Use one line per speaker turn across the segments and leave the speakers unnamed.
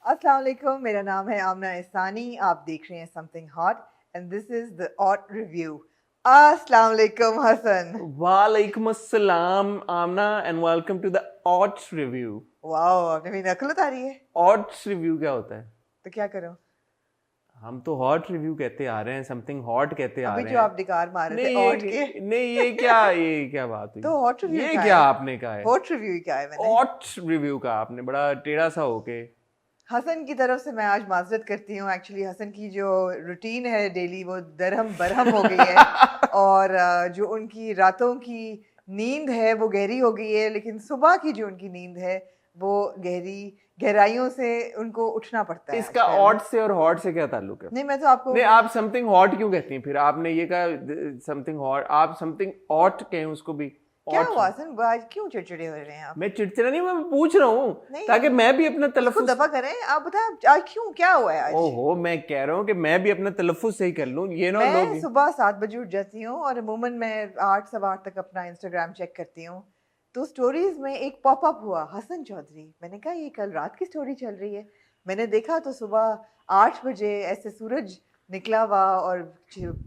अस्सलाम वालेकुम, मेरा नाम है आमना एहसानी। आप देख रहे हैं something hot and this is the ought review. अस्सलाम वालेकुम हसन।
वालेकुम अस्सलाम Amna and welcome to the oughts review.
Wow, आपने मेरी नकल उतारी है।
ऑट्स रिव्यू क्या होता है?
तो क्या करूं?
हम तो हॉट रिव्यू कहते आ रहे हैं, समथिंग हॉट कहते आ
अभी
रहे
जो आप
हैं।
डिकार मार रहे थे
नहीं
ऑट के,
नहीं, ये क्या बात हुई?
तो हॉट रिव्यू
ये
क्या
क्या
है?
आपने कहा है?
हॉट रिव्यू क्या है मैंने?
ऑट्स रिव्यू का आपने बड़ा टेढ़ा सा होके।
हसन की तरफ से मैं आज माजरत करती हूँ। एक्चुअली हसन की जो रूटीन है डेली वो दरहम बरहम हो गई है और जो उनकी रातों की नींद है वो गहरी हो गई है, लेकिन सुबह की जो उनकी नींद है वो गहराइयों से उनको उठना पड़ता है
इसका
आजकल।
ऑट से और हॉट से क्या ताल्लुक है?
नहीं, मैं तो आपको
नहीं, आप समथिंग हॉट क्यों कहती हैं? फिर आपने ये कहा समथिंग हॉट, आप समथिंग ऑट कहें उसको भी।
क्या
ऑट।
हुआ हसन, आज क्यों चिड़चिड़े हो रहे हैं आप?
मैं चिड़चिड़ा नहीं, मैं पूछ रहा हूँ
नहीं,
ताकि मैं भी अपना
उसको
तलफ्फुज।
दफा करें। आप बताएं आज क्यों, क्या हुआ है आज?
ओहो, मैं कह रहा हूँ कि मैं भी अपना तलफ्फुज सही कर लूँ, ये ना लोग।
मैं सुबह 7 बजे उठ जाती हूँ और अमूमन मैं 8 सवा 8 तक अपना इंस्टाग्राम चेक करती हूँ। तो स्टोरीज में एक पॉपअप हुआ, हसन चौधरी। मैंने कहा ये कल रात की स्टोरी चल रही है। मैंने देखा तो सुबह 8 बजे ऐसे सूरज निकला हुआ और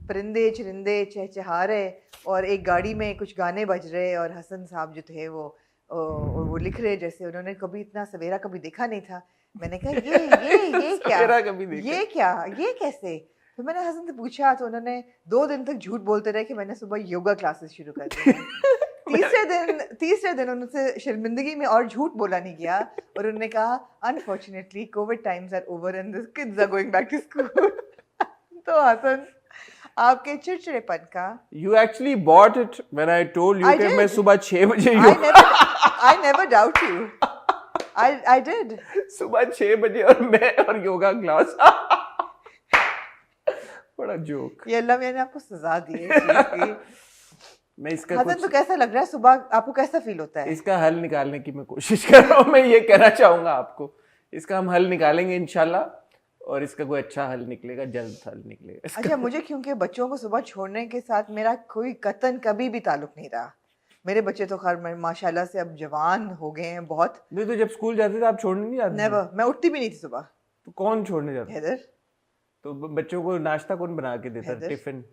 परिंदे चरिंदे चहचहा रहे और एक गाड़ी में कुछ गाने बज रहे और हसन साहब जो थे वो लिख रहे जैसे उन्होंने कभी इतना सवेरा कभी देखा नहीं था। मैंने कहा ये क्या,
सवेरा कभी देखा?
ये क्या, ये कैसे? तो मैंने हसन से पूछा तो उन्होंने 2 दिन तक झूठ बोलते रहे कि मैंने सुबह योगा क्लासेस शुरू कर दी हैं। तीसरे दिन उनसे शर्मिंदगी में और झूठ बोला नहीं गया और उन्होंने कहा unfortunately covid times are over and the kids are going back to school. तो हसन, आपके चिड़चिड़ेपन का
you actually bought it when I told you
I
कि मैं
did.
सुबह 6 बजे
I never doubt you. I did.
सुबह 6 बजे और मैं और योगा क्लास। बड़ा जोक।
ये अल्लाह मियां ने आपको सजा दी है इस चीज़ की।
मैं इसका
हसन,
कुछ
तो कैसा लग रहा है सुबह, आपको कैसा फील होता है?
इसका हल निकालने की मैं कोशिश कर रहा हूँ। मैं ये कहना चाहूंगा आपको, इसका हम हल निकालेंगे इंशाल्लाह, और इसका कोई अच्छा हल निकलेगा, जल्द हल निकलेगा इसका।
अच्छा, मुझे क्योंकि बच्चों को सुबह छोड़ने के साथ मेरा कोई कतन कभी भी ताल्लुक नहीं रहा। मेरे बच्चे तो खैर माशाल्लाह से अब जवान हो गए हैं बहुत।
नहीं तो जब स्कूल जाते थे आप छोड़ने नहीं जाते थे?
नेवर, मैं उठती भी नहीं थी सुबह।
तो कौन छोड़ने जाता?
हैदर।
तो बच्चों को नाश्ता कौन बना के देता?
हैदर।
टिफिन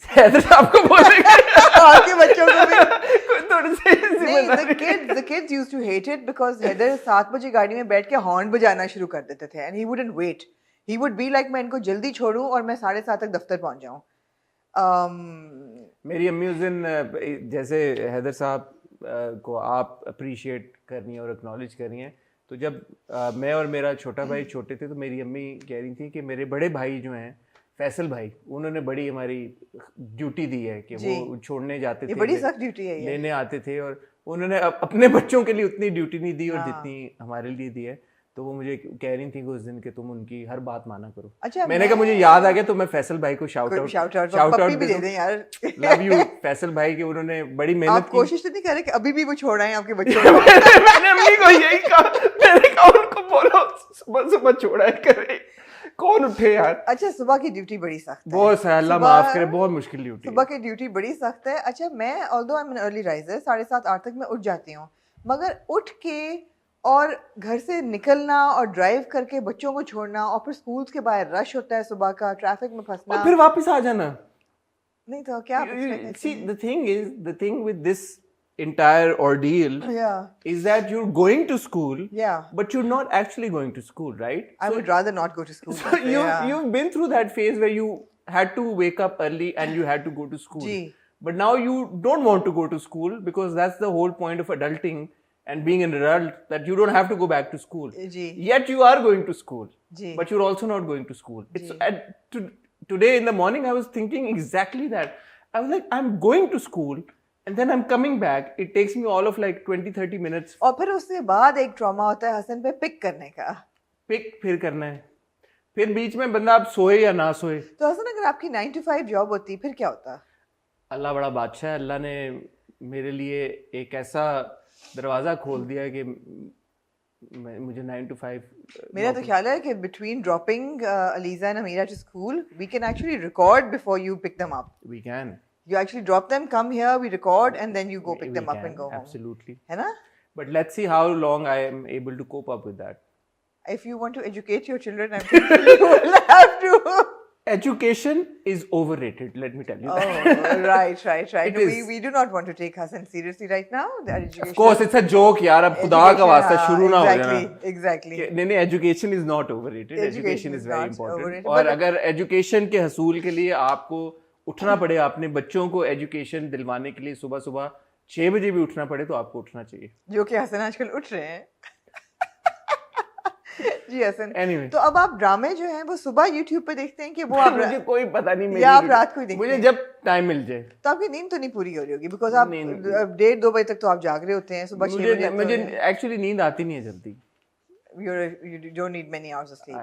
हैदर साहब को बोलेंगे।
आपके बच्चों को भी
कोई थोड़ी सी
नहीं।
जिम्मेदारी।
the kids used to hate it because Haider 7 बजे गाड़ी में बैठ के हॉर्न बजाना शुरू कर देते थे and he wouldn't wait. He would be like मैं इनको जल्दी छोड़ूं और मैं 7:30 तक दफ्तर पहुंच जाऊं।
मेरी अम्मी उस दिन जैसे हैदर साहब को आप अप्रिशिएट कर रही हैं और एक्नॉलेज कर रही हैं, तो जब मैं और मेरा छोटा भाई छोटे थे तो मेरी अम्मी कह रही थी कि मेरे बड़े भाई जो हैं फैसल भाई, उन्होंने बड़ी हमारी ड्यूटी दी है कि वो छोड़ने जाते
ये
थे,
बड़ी सख्त ड्यूटी है ये।
लेने आते थे, और उन्होंने अपने बच्चों के लिए उतनी ड्यूटी नहीं दी और
हाँ।
जितनी हमारे लिए दी है। तो वो मुझे कह रही थी कि उस दिन कि तुम उनकी हर बात माना करो।
अच्छा,
मैंने कहा मुझे याद आ गया, तो मैं फैसल भाई को शाउट
शाउट
आउट
पप्पी भी दे दें यार।
लव यू फैसल भाई कि उन्होंने बड़ी मेहनत
आप कोशिश तो नहीं कर रहे कि अभी भी वो छोड़ आए आपके बच्चों
की।
को?
मैंने अम्मी को यही कहा, मैंने कहा उनको बोलो सुबह सुबह छोड़ा करे, कौन उठे यार।
अच्छा, सुबह की ड्यूटी बड़ी सख्त है।
बहुत अल्लाह माफ करे, बहुत मुश्किल ड्यूटी।
सुबह की ड्यूटी बड़ी सख्त है। अच्छा, मैं although I am an early riser, 7:30-8 तक मैं उठ जाती हूँ, मगर उठ के और घर से निकलना और ड्राइव करके बच्चों को छोड़ना और फिर स्कूल्स के बाहर रश होता है सुबह का, ट्रैफिक में फंसना,
और फिर वापस आ जाना।
नहीं तो क्या?
See, the thing with this entire ordeal is that you're going to school, but you're not actually going to school, right?
I would rather not go to school.
So you've been through that phase where you had to wake up early and you had to go to school. But now you don't want to go to school because that's the whole point of adulting and being an adult, that you don't have to go back to school. Yet you are going to school, but you're also not going to school. Today in the morning I was thinking exactly that. I was like, I'm going to school and then I'm coming back. It takes me all of like 20-30 minutes.
और फिर उसके बाद एक trauma होता है हसन पे pick करने का।
पिक फिर करना है, फिर बीच में बंदा आप सोए या ना सोए।
तो हसन, अगर आपकी 9 to 5 जॉब होती फिर क्या होता?
अल्लाह बड़ा बादशाह है, अल्लाह ने मेरे लिए एक ऐसा दरवाज़ा खोल दिया कि मुझे 9 to 5।
मेरा तो ख्याल है कि between dropping Aliza and Amira to school, we can actually record before you pick them up.
We can.
You actually drop them, come here, we record, and then you go pick them up and go home.
Absolutely.
है ना?
But let's see how long I am able to cope up with that.
If you want to educate your children, I'm thinking you will have to.
Education is overrated, let me tell you
Oh,
that.
right.
It
No,
is.
we do not want to take Hassan seriously right now. The education.
Of course, it's a joke, यार. अब खुदा का वास्ता शुरू ना हो जाना.
Exactly.
नहीं, education is not overrated. Education is very important.
Overrated,
और अगर education के हसूल के लिए आपको उठना पड़े, अपने बच्चों को education दिलवाने के लिए सुबह 6 बजे भी उठना पड़े, तो आपको उठना चाहिए.
जो कि हसन आजकल उठ रहे हैं. जी हसन.
Anyway.
तो अब आप ड्रामे जो हैं वो सुबह YouTube पे देखते हैं कि वो आप
मुझे कोई पता नहीं,
या आप रात को ही देखते
मुझे
हैं?
जब टाइम मिल जाए.
तो आपकी नींद तो नहीं पूरी हो रही होगी बिकॉज आप 1:30-2 बजे तक तो आप जाग रहे होते हैं. सुबह 6 बजे
मुझे एक्चुअली नींद आती नहीं है जल्दी.
you don't need many hours of sleep.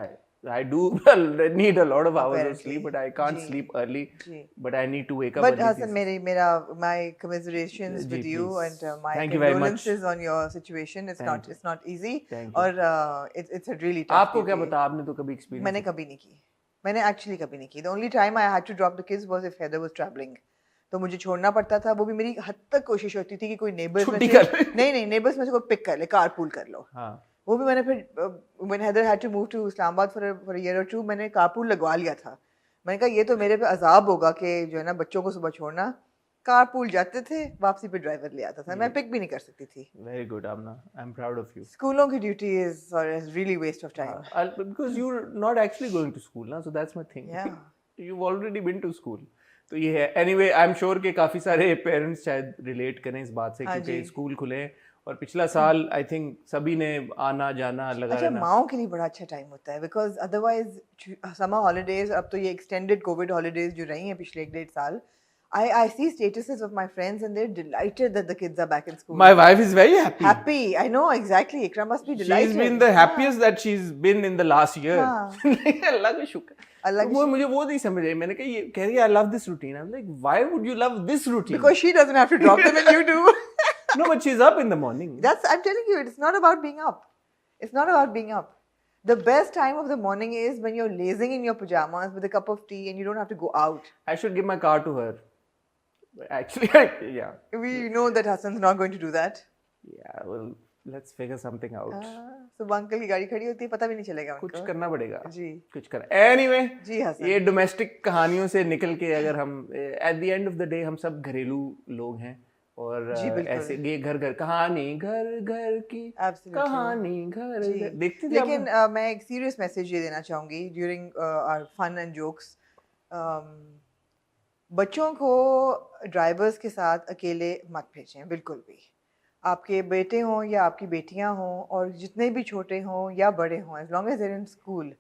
I do need a lot of hours of sleep, but I can't sleep early. But I need to wake up.
But Hassan, my commiserations with you and my condolences on your situation. It's not easy. और it's a really tough.
आपको क्या पता, आपने तो कभी experience?
मैंने कभी नहीं की. मैंने actually कभी नहीं की. The only time I had to drop the kids was if Heather was traveling. तो मुझे छोड़ना पड़ता था. वो भी मेरी हद तक कोशिश होती थी कि कोई neighbors में से नहीं neighbors में से कोई pick कर ले, carpool कर लो. हाँ. वो भी मैंने फिर when Heather had to move to Islamabad for a year or two, मैंने कारपूल लगवा लिया था. मैंने कहा ये तो मेरे पे अजाब होगा कि जो है ना बच्चों को सुबह छोड़ना. कारपूल जाते थे, वापसी पे ड्राइवर ले आता था. मैं पिक भी नहीं कर सकती थी.
Very good, Amna. I'm proud of you.
स्कूलों की duty is really waste of time.
Because you're not actually going to school, ना? So that's my thing.
Yeah.
You've already been to school. तो ये है. Anyway, I'm sure कि काफी सारे parents शायद relate करें इस बात से, क्योंकि स्कूल खुले और पिछला साल आई थिंक सभी ने आना जाना लगा रहना.
अच्छा, माओं के लिए बड़ा अच्छा टाइम होता है बिकॉज अदरवाइज समर हॉलीडेज, अब तो ये एक्सटेंडेड कोविड हॉलीडेज जो रही हैं पिछले 1.5 साल, I see statuses of my friends and they're delighted that the kids are back in school.
My wife is very happy.
Happy, I know exactly. Ikra must be delighted.
She's been the happiest that she's been in the last year. अल्लाह का शुक्र. तो मुझे वो नहीं समझ आई. मैंने कहा ये कह रही है I love this routine. I'm like, why would you love this routine?
Because she doesn't have to drop them and you do.
No, but she's up in the morning.
I'm telling you, it's not about being up. It's not about being up. The best time of the morning is when you're lazing in your pajamas with a cup of tea and you don't have to go out.
I should give my car to her. Actually, yeah.
We know that Hassan's not going to do that.
Yeah, well, let's figure something out.
सुबह uncle की गाड़ी खड़ी होती है, पता भी नहीं चलेगा उनको.
कुछ करना पड़ेगा.
जी.
कुछ करना. Anyway,
जी हसन.
ये डोमेस्टिक कहानियों से निकल के अगर हम at the end of the day हम सब घरेलू लोग हैं और ऐसे ये घर कहानी घर की कहानी घर देखते थे.
लेकिन मैं एक सीरियस मैसेज ये देना चाहूँगी during our fun and jokes. बच्चों को ड्राइवर्स के साथ अकेले मत भेजें बिल्कुल भी. आपके बेटे हों या आपकी बेटियां हों और जितने भी छोटे हों या बड़े हों, as long as they're in school,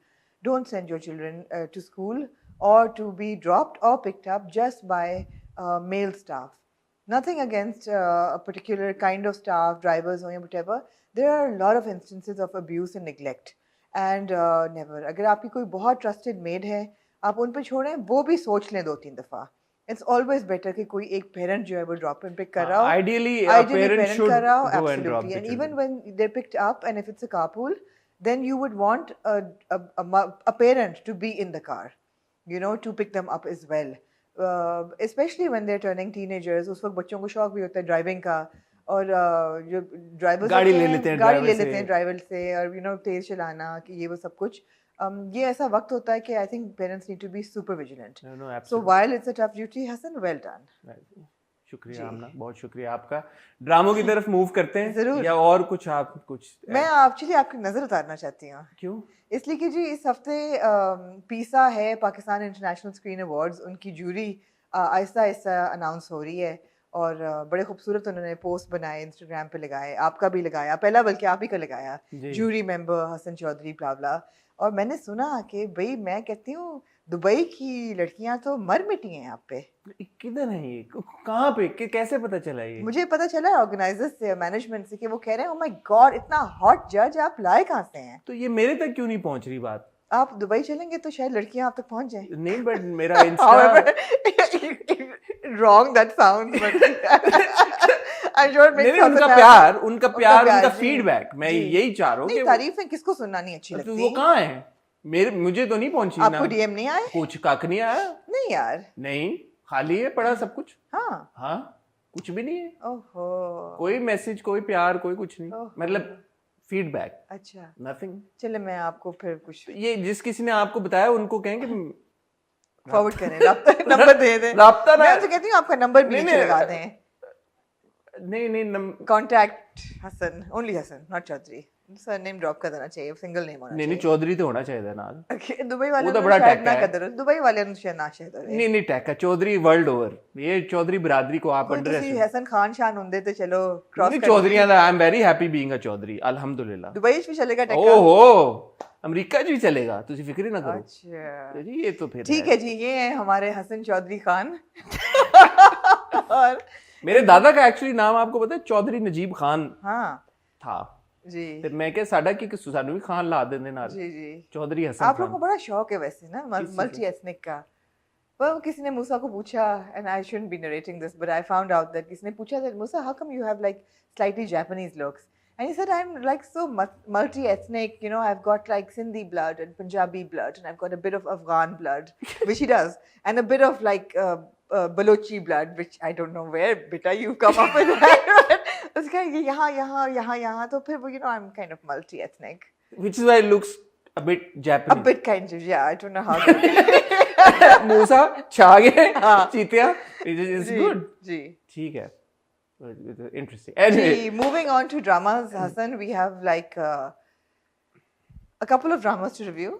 don't send your children to school or to be dropped or picked up just by male staff. Nothing against a particular kind of staff, drivers or whatever. There are a lot of instances of abuse and neglect. And never. अगर आपकी कोई बहुत trusted maid है, आप उन पे छोड़ें, वो भी सोच लें 2-3 दफ़ा. It's always better कि कोई एक parent जो है वो drop and pick कर रहा हो.
Ideally a parent should
कर रहा हो,
go and drop
absolutely.
the
And
children.
even when they're picked up and if it's a carpool, then you would want a parent to be in the car, you know, to pick them up as well. Especially when they're turning teenagers, उस वक्त बच्चों को शौक भी होता है driving का और जो ड्राइवर्स
गाड़ी ले लेते हैं
ड्राइवर से और यू नो तेज चलाना कि ये वो सब कुछ. ये ऐसा वक्त होता है कि I think parents need to be super vigilant. So while it's a tough duty, Hasan, well done.
शुक्रिया आमना, बहुत शुक्रिया आपका. ड्रामों की तरफ मूव करते हैं
जरूर.
या और कुछ आप कुछ? मैं
एक्चुअली आपकी नजर उतारना चाहती हूँ.
क्यों?
इसलिए कि जी इस हफ्ते पीसा है, पाकिस्तान इंटरनेशनल स्क्रीन अवार्ड्स, उनकी जूरी आहिस्ता आहिस्ता अनाउंस हो रही है और बड़े खूबसूरत उन्होंने पोस्ट बनाए, इंस्टाग्राम पे लगाए, आपका भी लगाया, पहला बल्कि आप ही का लगाया, जूरी मेंबर हसन चौधरी ब्ला. और मैंने सुना कि भाई मैं कहती हूँ दुबई की लड़कियां तो मर मिटी हैं यहाँ पे.
किधर है ये, कहाँ पे, कैसे पता चला ये?
मुझे पता चला ऑर्गेनाइजर्स से, मैनेजमेंट से, कि वो कह रहे हैं, ओह माय गॉड, इतना हॉट जज आप लाए कहाँ से हैं?
तो ये मेरे तक क्यों नहीं पहुंच रही बात?
आप दुबई चलेंगे तो शायद लड़कियां आप तक पहुंच जाएं.
नहीं, बट मेरा Insta
wrong that sounds, but I'm sure it makes
नहीं, उनका प्यार उनका फीडबैक, मैं यही चाह रहा हूँ कि
तारीफें किसको सुनना नहीं अच्छी लगती.
वो कहाँ है? मुझे तो नहीं पहुंची.
आपको डीएम नहीं आए?
कुछ काक नहीं आया. नहीं
यार,
नहीं, खाली है पड़ा सब कुछ. हाँ, कुछ भी नहीं है.
ओहो.
कोई मैसेज, कोई प्यार, कोई कुछ नहीं. मतलब फीडबैक,
अच्छा
नथिंग।
चले मैं आपको फिर कुछ
ये जिस किसी ने आपको बताया उनको कहें कि
फॉरवर्ड करें, नंबर दे दें।
राब्ता ना,
मैं उनसे कहती हूँ आपका नंबर भी
नहीं
नीचे लगा
नहीं
दें।
नहीं
contact Hasan, only Hasan, not Chaudhry. Surname drop कर देना चाहिए, सिंगल नेम होना
नहीं
चाहिए।
चौधरी तो होना चाहिए नाल।
दुबई वाले
वो तो
ने
बड़ा
शायद
टैक्का
ना
है।
कर दो, दुबई वाले ने शायद ना शायद
नहीं टैक्का चौधरी वर्ल्ड ओवर, ये चौधरी बिरादरी को आप
कोई
अंडर
तुसी हसन खान शान होंदे ते चलो क्रॉस
नहीं
कर
चौधरीਆਂ ਦਾ I am very happy being a Chaudhry अल्हम्दुलिल्लाह।
दुबई भी चलेगा टक्का।
ओहो अमेरिका च भी चलेगा, तुसी फिक्र ही ना करो।
अच्छा
जी ये तो फिर
ठीक है जी, ये है हमारे हसन चौधरी खान। और
मेरे दादा का एक्चुअली नाम आपको पता है चौधरी नजीब खान
हाँ
था
जी
ਤੇ ਮੈਂ ਕਿਹਾ ਸਾਡਾ ਕੀ ਕਸੂਰ, ਸਾਨੂੰ ਵੀ ਖਾਨ ਲਾ ਦਿੰਦੇ ਨਾਲ।
जी जी
चौधरी हसन
आप लोगों
खान।
को बड़ा शौक है वैसे ना
किस चीज़
मल्टी एथनिक का। पर किसी ने मूसा को पूछा, and I shouldn't be narrating this but I found out that किसी ने पूछा that Musa how come you have like slightly Japanese looks, and he said I'm like so multi ethnic, you know, I've got like Sindhi blood and Punjabi blood and I've got a bit of Afghan blood, which he does, and a bit of like Balochi blood, which I don't know where beta you come up with that. उसका यहाँ तो फिर वो, you know, I'm kind of multi ethnic,
which is why it looks a bit Japanese,
a bit kind of, yeah, I don't know how to
मूसा छागे
हाँ।
चीतिया, it's good
जी
ठीक है interesting anyway
ji moving on to dramas Hassan, we have like a couple of dramas to review,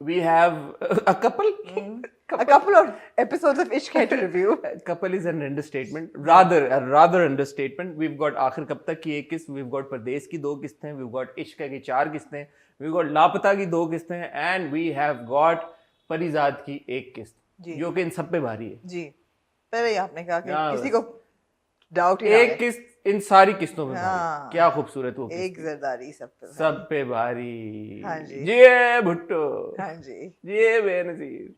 we have a couple
a couple of episodes of Ishq Hai to review.
couple is an understatement, rather understatement. We've got आखिर कब तक की एक किस्त, we've got परदेश की 2 किस्तें, we've got इश्क की 4 किस्तें, we've got लापता की 2 किस्तें, and we have got Parizad की 1 किस्त, जो कि इन सब पे भारी है
जी पहले ही आपने कहा कि
हाँ,
किसी को डाउट ही ना
एक
आए।
किस्त इन सारी किस्तों में
हाँ।
भारी, क्या खूबसूरत वो
एक जरदारी सब
सब पे भारी।
हाँ जी।
जी भुट्टो,
हाँ जी
जी बेनजीर,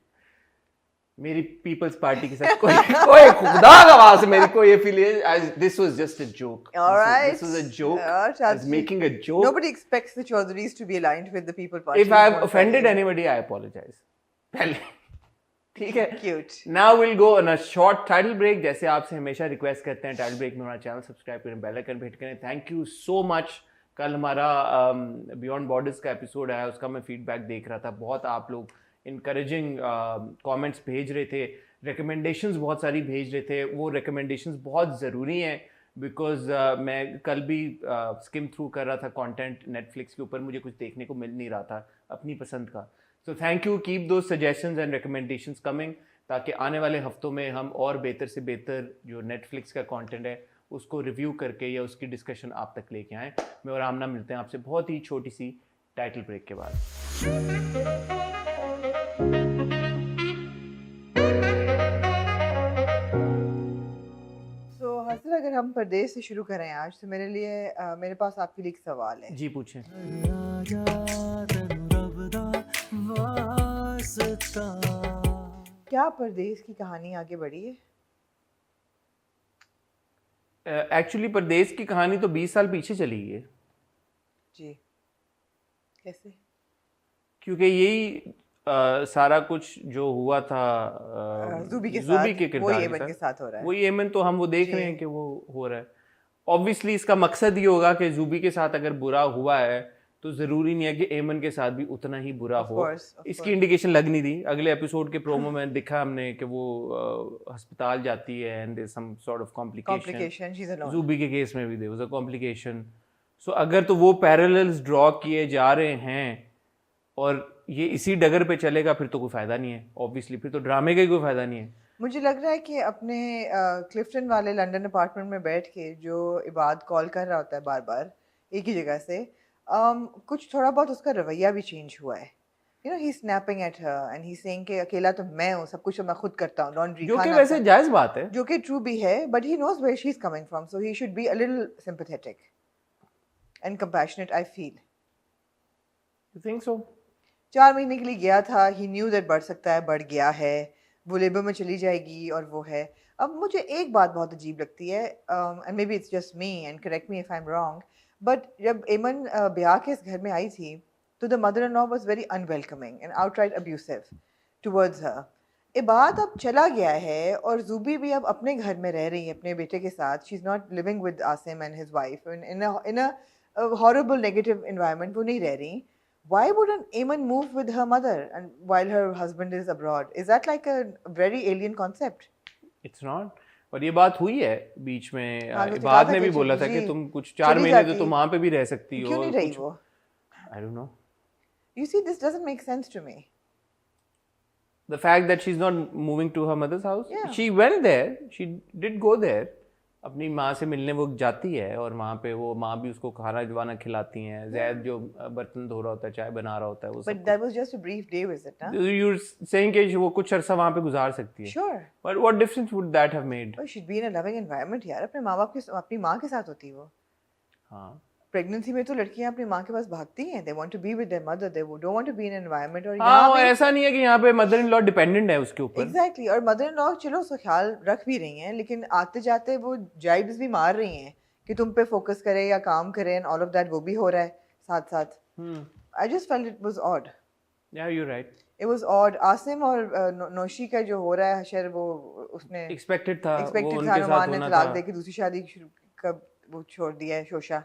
मेरी पीपल्स पार्टी के साथ कोई खुदा का वास मेरी को ये फील है, this was just a joke,
Alright.
this was a joke,
Yeah,
I was making a joke.
Nobody expects the Chaudharys to be aligned with the people party.
If I have offended anybody, I apologize पहले, ठीक है।
Cute.
Now we'll go on a short title break। जैसे आपसे हमेशा request करते हैं title break में हमारा चैनल सब्सक्राइब करें, बेल आइकन पे हिट करें। Thank you so much. कल हमारा बियॉन्ड बॉर्डर्स का एपिसोड आया, उसका मैं फीडबैक देख रहा था, बहुत आप लोग इनकरेजिंग कमेंट्स भेज रहे थे, रिकमेंडेशंस बहुत सारी भेज रहे थे। वो रिकमेंडेशंस बहुत ज़रूरी हैं बिकॉज मैं कल भी स्किम थ्रू कर रहा था कंटेंट नेटफ्लिक्स के ऊपर, मुझे कुछ देखने को मिल नहीं रहा था अपनी पसंद का। सो थैंक यू, कीप दो सजेशंस एंड रिकमेंडेशंस कमिंग, ताकि आने वाले हफ्तों में हम और बेहतर से बेहतर जो नेटफ्लिक्स का कंटेंट है उसको रिव्यू करके या उसकी डिस्कशन आप तक लेके आएँ। मैं और आमना मिलते हैं आपसे बहुत ही छोटी सी टाइटल ब्रेक के बाद।
So हसन, अगर हम परदेश से शुरू करें आज, तो मेरे लिए मेरे पास आपके लिए एक सवाल है।
जी पूछें।
क्या परदेश की कहानी आगे बढ़ी है?
एक्चुअली परदेश की कहानी तो 20 साल पीछे चली गई है
जी, कैसे?
क्योंकि यही सारा कुछ जो हुआ था
ज़ूबी के
ज़ूबी
साथ,
के
वो
किरदार
यमन के साथ हो रहा है।
वो यमन तो हम वो देख
जी।
रहे हैं कि वो हो रहा है। ऑब्वियसली इसका मकसद ये होगा कि ज़ूबी के साथ अगर बुरा हुआ है तो ज़रूरी नहीं है कि एमन के साथ भी उतना ही बुरा
Of
हो।
course, of
इसकी इंडिकेशन लग नहीं थी। अगले एपिसोड के प्रोमो में दिखा हमने कि वो अस्पताल जाती है and there some sort of
Complication, she's alone.
Zubi के केस में भी there was a complication. So अगर तो वो पैरेलल्स ड्रॉ किए जा रहे हैं और ये इसी डगर पे चलेगा फिर तो कोई फ़ायदा नहीं है। ऑब्वियसली फिर तो ड्रामे का ही कोई फ़ायदा नहीं है।
मुझे लग रहा है कि अपने क्लिफ्टन वाले लंदन अपार्टमेंट में बैठ के जो इबाद कॉल कर रहा होता है बार बार एक ही जगह से, कुछ थोड़ा बहुत उसका रवैया भी चेंज हुआ है। You know, he snapping at her and he saying कि अकेला तो मैं हूँ, सब कुछ तो मैं खुद करता हूँ, लॉन्ड्री,
जो कि वैसे जायज़ बात है,
जो कि ट्रू भी है, but he knows where she is coming from, so he should be a little sympathetic and compassionate, I feel.
You think so?
4 महीने के लिए गया था, ही न्यू दैट बढ़ सकता है, बढ़ गया है, वो लेबर में चली जाएगी और वो है। अब मुझे एक बात बहुत अजीब लगती है, and may be it's just me and correct me if I am wrong, but जब एमन ब्याह के इस घर में आई थी तो the mother in law was very unwelcoming and outright abusive towards her. Ibad अब चला गया है और ज़ूबी भी अब अपने घर में रह रही है अपने बेटे के साथ। She is not living with Asim and his wife in a a horrible negative environment, वो नहीं रह रही. Why wouldn't Eamon move with her mother and while her husband is abroad? Is that like a very alien concept?
It's not. और ये बात हुई है बीच में.
हाँ, तो
बाद
कहा
ने
था
भी
कि
बोला था
जी,
कि तुम कुछ 4
चली
महीने तो
जाती.
तुम वहाँ पे भी रह सकती हो.
क्यों नहीं रही वो?
I don't know.
You see, this doesn't make sense to me.
The fact that she's not moving to her mother's house.
Yeah.
She went there. She did go there. अपनी माँ से मिलने वो जाती है और वहाँ पे वो माँ भी उसको खाना वाना खिलाती हैं. जैद जो बर्तन धो रहा होता है, चाय बना रहा होता है, वो
But that was just a brief day visit, ना?
You're saying कि वो कुछ अरसा वहाँ पे गुजार सकती है.
Sure.
But what difference would that have made?
Oh, she'd be in a loving environment यार. अपने माँ बाप के अपनी माँ के साथ होती वो.
हाँ.
प्रेगनेंसी में तो लड़कियां अपनी माँ के पास भागती हैं. They want to be with their mother. They don't want to be in an environment. और
हाँ,
यहाँ पे
ऐसा नहीं है कि यहाँ पे मदर इन लॉ डिपेंडेंट है उसके ऊपर.
Exactly. और मदर इन लॉ चलो उसका ख्याल रख भी रही हैं, लेकिन आते जाते वो जाइब्स भी मार रही हैं कि तुम पे फोकस करे या काम करे, and all of that वो भी हो रहा है साथ साथ. I just felt it was odd.
Yeah, you're right.
It was odd. Asim और नौशी का जो हो रहा है हशर, वो उसने
Expected था.
expected था, नुमान ने तलाक दे के दूसरी शादी कब वो छोड़ दिया है शोशा.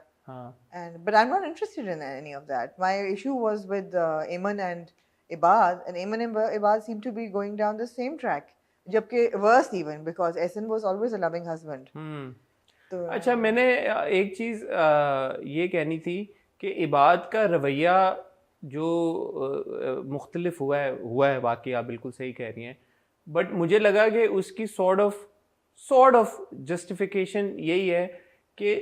But I'm not interested in any of that. My issue was with Eamon and Ibad, and Eamon and Ibad seem to be going down the same track. जबकि worse even, because Ehsan was always a loving husband.
तो अच्छा, मैंने एक चीज़ ये कहनी थी कि इबाद का रवैया जो मुख्तलिफ हुआ है वाकई, आप बिल्कुल सही कह रही हैं. बट मुझे लगा कि उसकी सॉर्ट ऑफ जस्टिफिकेशन यही है कि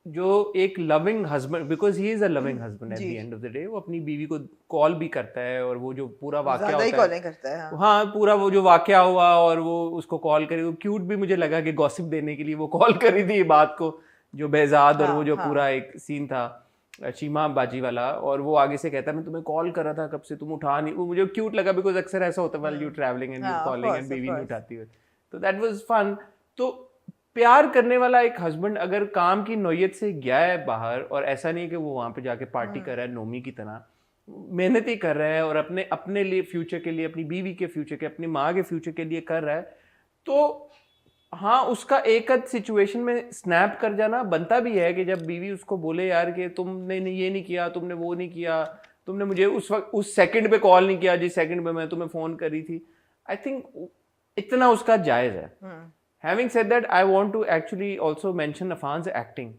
जो एक loving husband, because he is a loving husband at the end of the day, वो अपनी बीवी को कॉल भी करता है और वो जो पूरा वाकया होता है, हाँ पूरा वो जो वाकया हुआ और वो उसको कॉल करी, वो क्यूट भी मुझे लगा कि गॉसिप देने के लिए वो कॉल करी थी बात को, जो बेजाद और वो जो पूरा एक सीन था चीमा बाजी वाला, और वो आगे से कहता है मैं तुम्हें कॉल कर रहा था कब से, तुम उठा नहीं. वो मुझे क्यूट लगा बिकॉज अक्सर ऐसा होता है while you travelling and you calling and baby नहीं उठाती है, तो दैट वाज फन. तो प्यार करने वाला एक हस्बैंड अगर काम की नौयत से गया है बाहर, और ऐसा नहीं है कि वो वहाँ पे जाके पार्टी कर रहा है नोमी की तरह, मेहनत ही कर रहा है और अपने लिए फ्यूचर के लिए, अपनी बीवी के फ्यूचर के, अपनी माँ के फ्यूचर के लिए कर रहा है, तो हाँ उसका एक सिचुएशन में स्नैप कर जाना बनता भी है कि जब बीवी उसको बोले यार कि तुमने ये नहीं किया, तुमने वो नहीं किया, तुमने मुझे उस वक्त उस सेकंड पे कॉल नहीं किया जिस सेकंड पे मैं तुम्हें फोन करी थी. आई थिंक इतना उसका जायज़ है. Having said that, I want to actually also mention अफान's acting.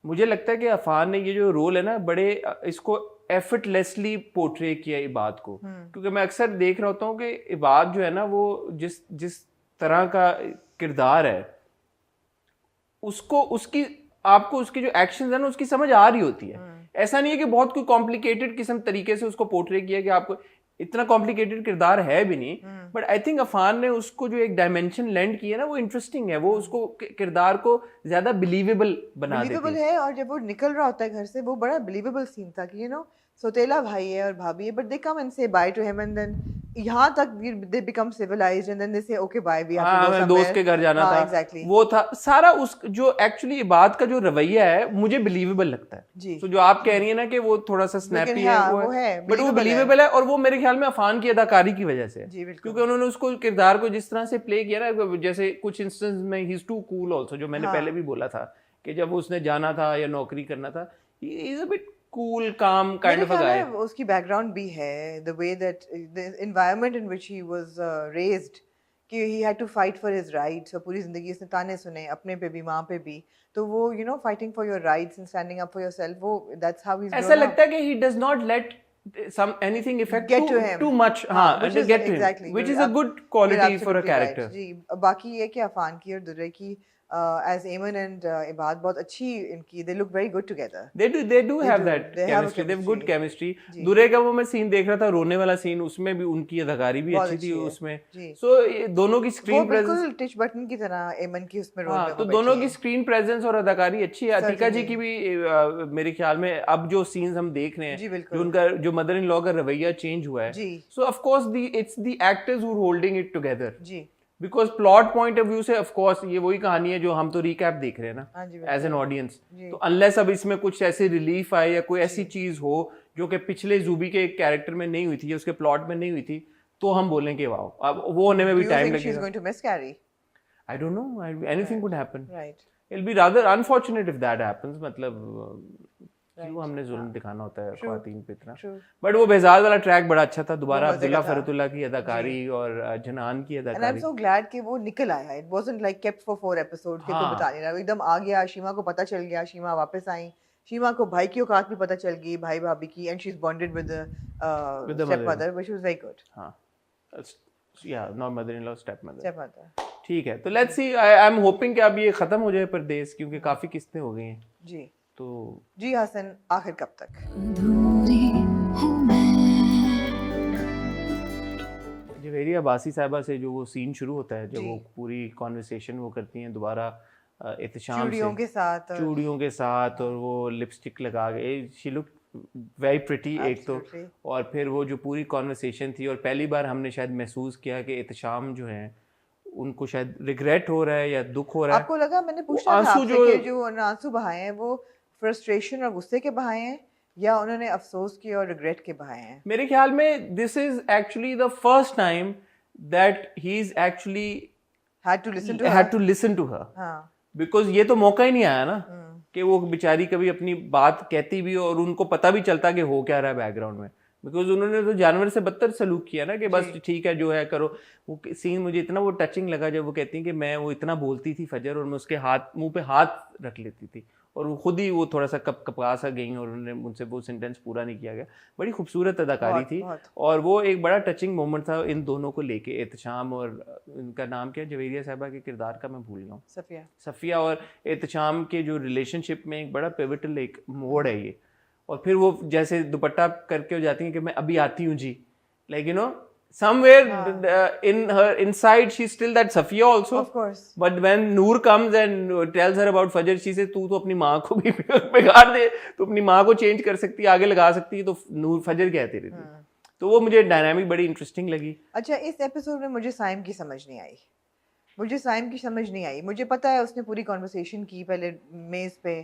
मुझे लगता है कि अफान ने ये जो रोल है ना, बड़े इसको effortlessly पोर्ट्रे किया इबाद को, क्योंकि मैं अक्सर देख रहा होता हूँ कि इबाद जो है ना, वो जिस तरह का किरदार है, आपको उसकी जो एक्शंस है ना उसकी समझ आ रही होती है. ऐसा नहीं है कि बहुत कोई कॉम्प्लिकेटेड किस्म तरीके से उसको पोर्ट्रे किया कि आपको इतना कॉम्प्लिकेटेड किरदार है भी नहीं, बट आई थिंक अफान ने उसको जो एक डायमेंशन लैंड की है ना, वो इंटरेस्टिंग है, वो उसको किरदार को ज्यादा बिलीवेबल बना देती है.
और जब वो निकल रहा होता है घर से, वो बड़ा बिलीवेबल सीन था कि सौतेला भाई है और भाभी है, but they come and say bye to him, and then यहाँ तक they become civilised and then they say okay bye, we have to go somewhere.
दोस्त के घर जाना था, exactly. वो था सारा उस जो एक्चुअली इबाद का जो रवैया है मुझे बिलीवेबल लगता है जी. तो जो आप कह रही है ना कि वो थोड़ा सा स्नैपी है, वो है, बट वो बिलीवेबल है, और वो मेरे ख्याल में अफान की अदाकारी की वजह से, क्योंकि उन्होंने उसको किरदार को जिस तरह से प्ले किया ना, जैसे कुछ इंस्टेंस में he is too cool also, जो मैंने पहले भी बोला था कि जब उसने जाना था या नौकरी करना था, he is a bit cool, calm kind of a guy.
उसकी background भी है, the way that the environment in which he was raised, कि he had to fight for his rights, और पूरी जिंदगी उसने ताने सुने अपने पे भी माँ पे भी, तो वो fighting for your rights and standing up for yourself, वो that's how he's
ऐसा लगता है कि he does not let anything affect
get to him
too much, get to him, which is a good quality for a character.
जी. बाकी ये कि अफान की और दुर्रे की as Eamon and Ibad बहुत अच्छी इनकी, they look very good together.
They do have that chemistry. They have good chemistry. दुरे का वो मैं सीन देख रहा था, रोने वाला सीन, उसमें भी उनकी अदाकारी भी अच्छी थी उसमें. So दोनों की स्क्रीन प्रेजेंस
बिल्कुल टिच बटन की तरह एमन की उसमें रोल में,
तो दोनों की स्क्रीन प्रेजेंस और अदाकारी अच्छी है. अतीका जी की भी मेरे ख्याल में अब जो सीन्स हम देख रहे हैं, जो उनका जो मदर इन लॉ का रवैया चेंज हुआ है, so of course it's the actors who are holding it together. जी. Because plot point of view से ऑफ कोर्स ये वही कहानी है जो हम तो रिकैप देख रहे हैं ना एज एन ऑडियंस, तो अनलेस अब इसमें कुछ ऐसी रिलीफ आए या कोई ऐसी चीज हो जो कि पिछले जूबी के कैरेक्टर में नहीं हुई थी या उसके प्लॉट में नहीं हुई थी, तो हम बोलेंगे वाओ. अब वो होने में भी टाइम लगेगा. आई don't no, anything could happen. It will be rather unfortunate if that happens. मतलब क्यों हमने जुल्म दिखाना होता है ख्वातीन पे इतना।
True.
बट वो बेजाद वाला ट्रैक बड़ा अच्छा था, दोबारा
वो मजे
अब्दुल्ला
का था।
फरतुल्ला की अदाकारी और जनान की
And I'm
अदाकारी।
so glad कि वो निकल आया. It wasn't like kept for 4 episodes के कोई
हाँ।
बता नहीं रहा. एकदम आ गया, शीमा को पता चल गया, शीमा वापस आई. शीमा को भाई की औकात भी पता चल गई, भाई भाभी की, and she's bonded with the
With the
stepmother, which was very good.
हाँ, yeah, not mother-in-law, stepmother.
Stepmother.
ठीक है, तो let's see, I am hoping कि अब ये खत्म हो जाए परदेस, क्योंकि काफी किस्तें हो गई हैं।
जी.
तो
जी हसन, आखिर कब तक?
जवेरिया अब्बासी साहिबा से जो वो सीन शुरू होता है, जब
जी।
वो पूरी कॉन्वर्सेशन वो करती हैं दोबारा एहतशाम
चूड़ियों
से,
के साथ.
चूड़ियों के साथ, और वो लिपस्टिक लगा के, शी लुक वेरी प्रिटी एक तो,
Absolutely.
और फिर वो जो पूरी कॉन्वर्सेशन थी, और पहली बार हमने शायद महसूस किया कि एहतशाम जो हैं उनको शायद रिग्रेट हो रहा है या दुख हो रहा है।
आपको लगा, मैंने पूछा था
आंसू
आपसे कि जो आंसू बहाए हैं वो फ्रस्ट्रेशन और गुस्से के बहाए हैं या उन्होंने अफसोस किया और रिग्रेट के बहाए हैं?
मेरे ख्याल में this is actually the first time that he is actually
had to listen to her.
had to listen to her,
हाँ.
बिकॉज ये तो मौका ही नहीं आया ना कि वो बेचारी कभी अपनी बात कहती भी और उनको पता भी चलता कि हो क्या रहा है बैकग्राउंड में, बिकॉज उन्होंने तो जानवर से बदतर सलूक किया ना कि बस ठीक है जो है करो। वो सीन मुझे इतना वो टचिंग लगा जब वो कहती हैं कि मैं वो इतना बोलती थी फजर, और मैं उसके हाथ मुंह पे हाथ रख लेती थी, और वो खुद ही वो थोड़ा सा कपा सा गई और उन्होंने मुझसे वो सेंटेंस पूरा नहीं किया गया। बड़ी खूबसूरत अदाकारी थी, और वो एक बड़ा टचिंग मोमेंट था इन दोनों को लेके, एहतशाम और इनका नाम क्या है, जवेरिया साहिबा के किरदार का मैं भूल गया हूँ, सफ़िया और एहतशाम के जो रिलेशनशिप में एक बड़ा पिवटल एक मोड़ है ये। और फिर वो जैसे दुपट्टा करके हो जाती हैं कि मैं अभी आती हूँ जी, like you know somewhere in her inside she's still that Safiya also,
of course,
but when Noor comes and tells her about Fajr, she says तू तो अपनी माँ को भी बिगाड़ दे, तो अपनी माँ को चेंज कर सकती है, आगे लगा सकती है, तो नूर फजर कहती रहती है। तो वो मुझे डायनामिक बड़ी इंटरेस्टिंग लगी।
अच्छा, इस एपिसोड में मुझे साइम की समझ नहीं आई, मुझे पता है उसने पूरी कॉन्वर्सेशन की पहले मेज पे,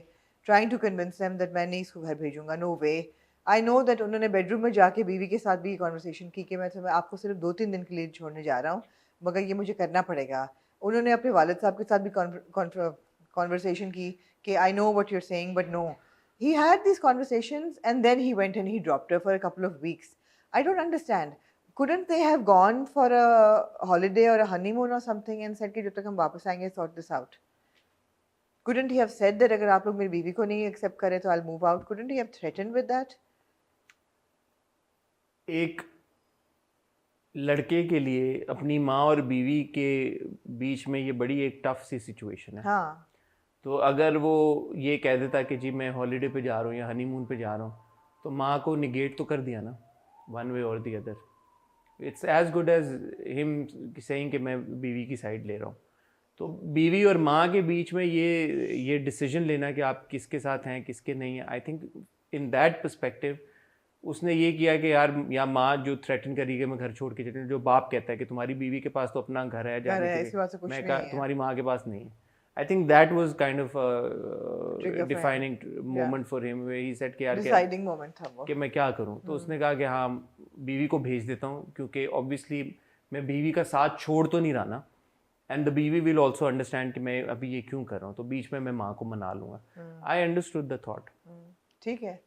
trying to convince them that मैं नहीं इसको घर भेजूंगा, no way. I know that उन्होंने बेडरूम में जाके बीवी के साथ भी कॉन्वर्सेशन की कि मैं आपको सिर्फ 2-3 दिन के लिए छोड़ने जा रहा हूँ, मगर ये मुझे करना पड़ेगा। उन्होंने अपने वालिद साहब के साथ भी कॉन्वर्सेशन की कि I know what you are saying but no, he had this conversations and then he went and he dropped her for a couple of weeks. I don't understand, couldn't they have gone for a holiday or a honeymoon or something and said कि जब तक हम वापस आएंगे sort this out? Couldn't he have said that अगर आप लोग मेरी बीवी को नहीं accept करें तो I'll move out? Couldn't he have threatened with that?
एक लड़के के लिए अपनी माँ और बीवी के बीच में ये बड़ी एक टफ सी सिचुएशन है।
हाँ.
तो अगर वो ये कह देता कि जी मैं हॉलीडे पे जा रहा हूँ या हनीमून पे जा रहा हूँ, तो माँ को निगेट तो कर दिया ना, वन वे और दी अदर। It's as good as him saying कि मैं बीवी की साइड ले रहा हूँ। तो बीवी और माँ के बीच में ये डिसीजन लेना कि आप किसके साथ हैं किसके नहीं हैं, I think in that perspective उसने ये किया कि यार, या माँ जो थ्रेटन करी कि मैं घर छोड़ के चलूँ, जो बाप कहता है कि तुम्हारी बीवी के पास तो अपना घर है जाने के लिए, मैं कहा तुम्हारी माँ के पास नहीं है। I think that was kind of defining moment for him, he said कि यार
डिसाइडिंग मोमेंट था वो कि
मैं क्या करूँ। तो उसने कहा कि हाँ बीवी को भेज देता हूँ, क्योंकि ऑब्वियसली मैं बीवी का साथ छोड़ तो नहीं रहा ना, एंड द बीवी विल ऑल्सो अंडरस्टैंड कि मैं अभी ये क्यों कर रहा हूँ, तो बीच में मैं माँ को मना लूँगा। I understood the thought.
ठीक है,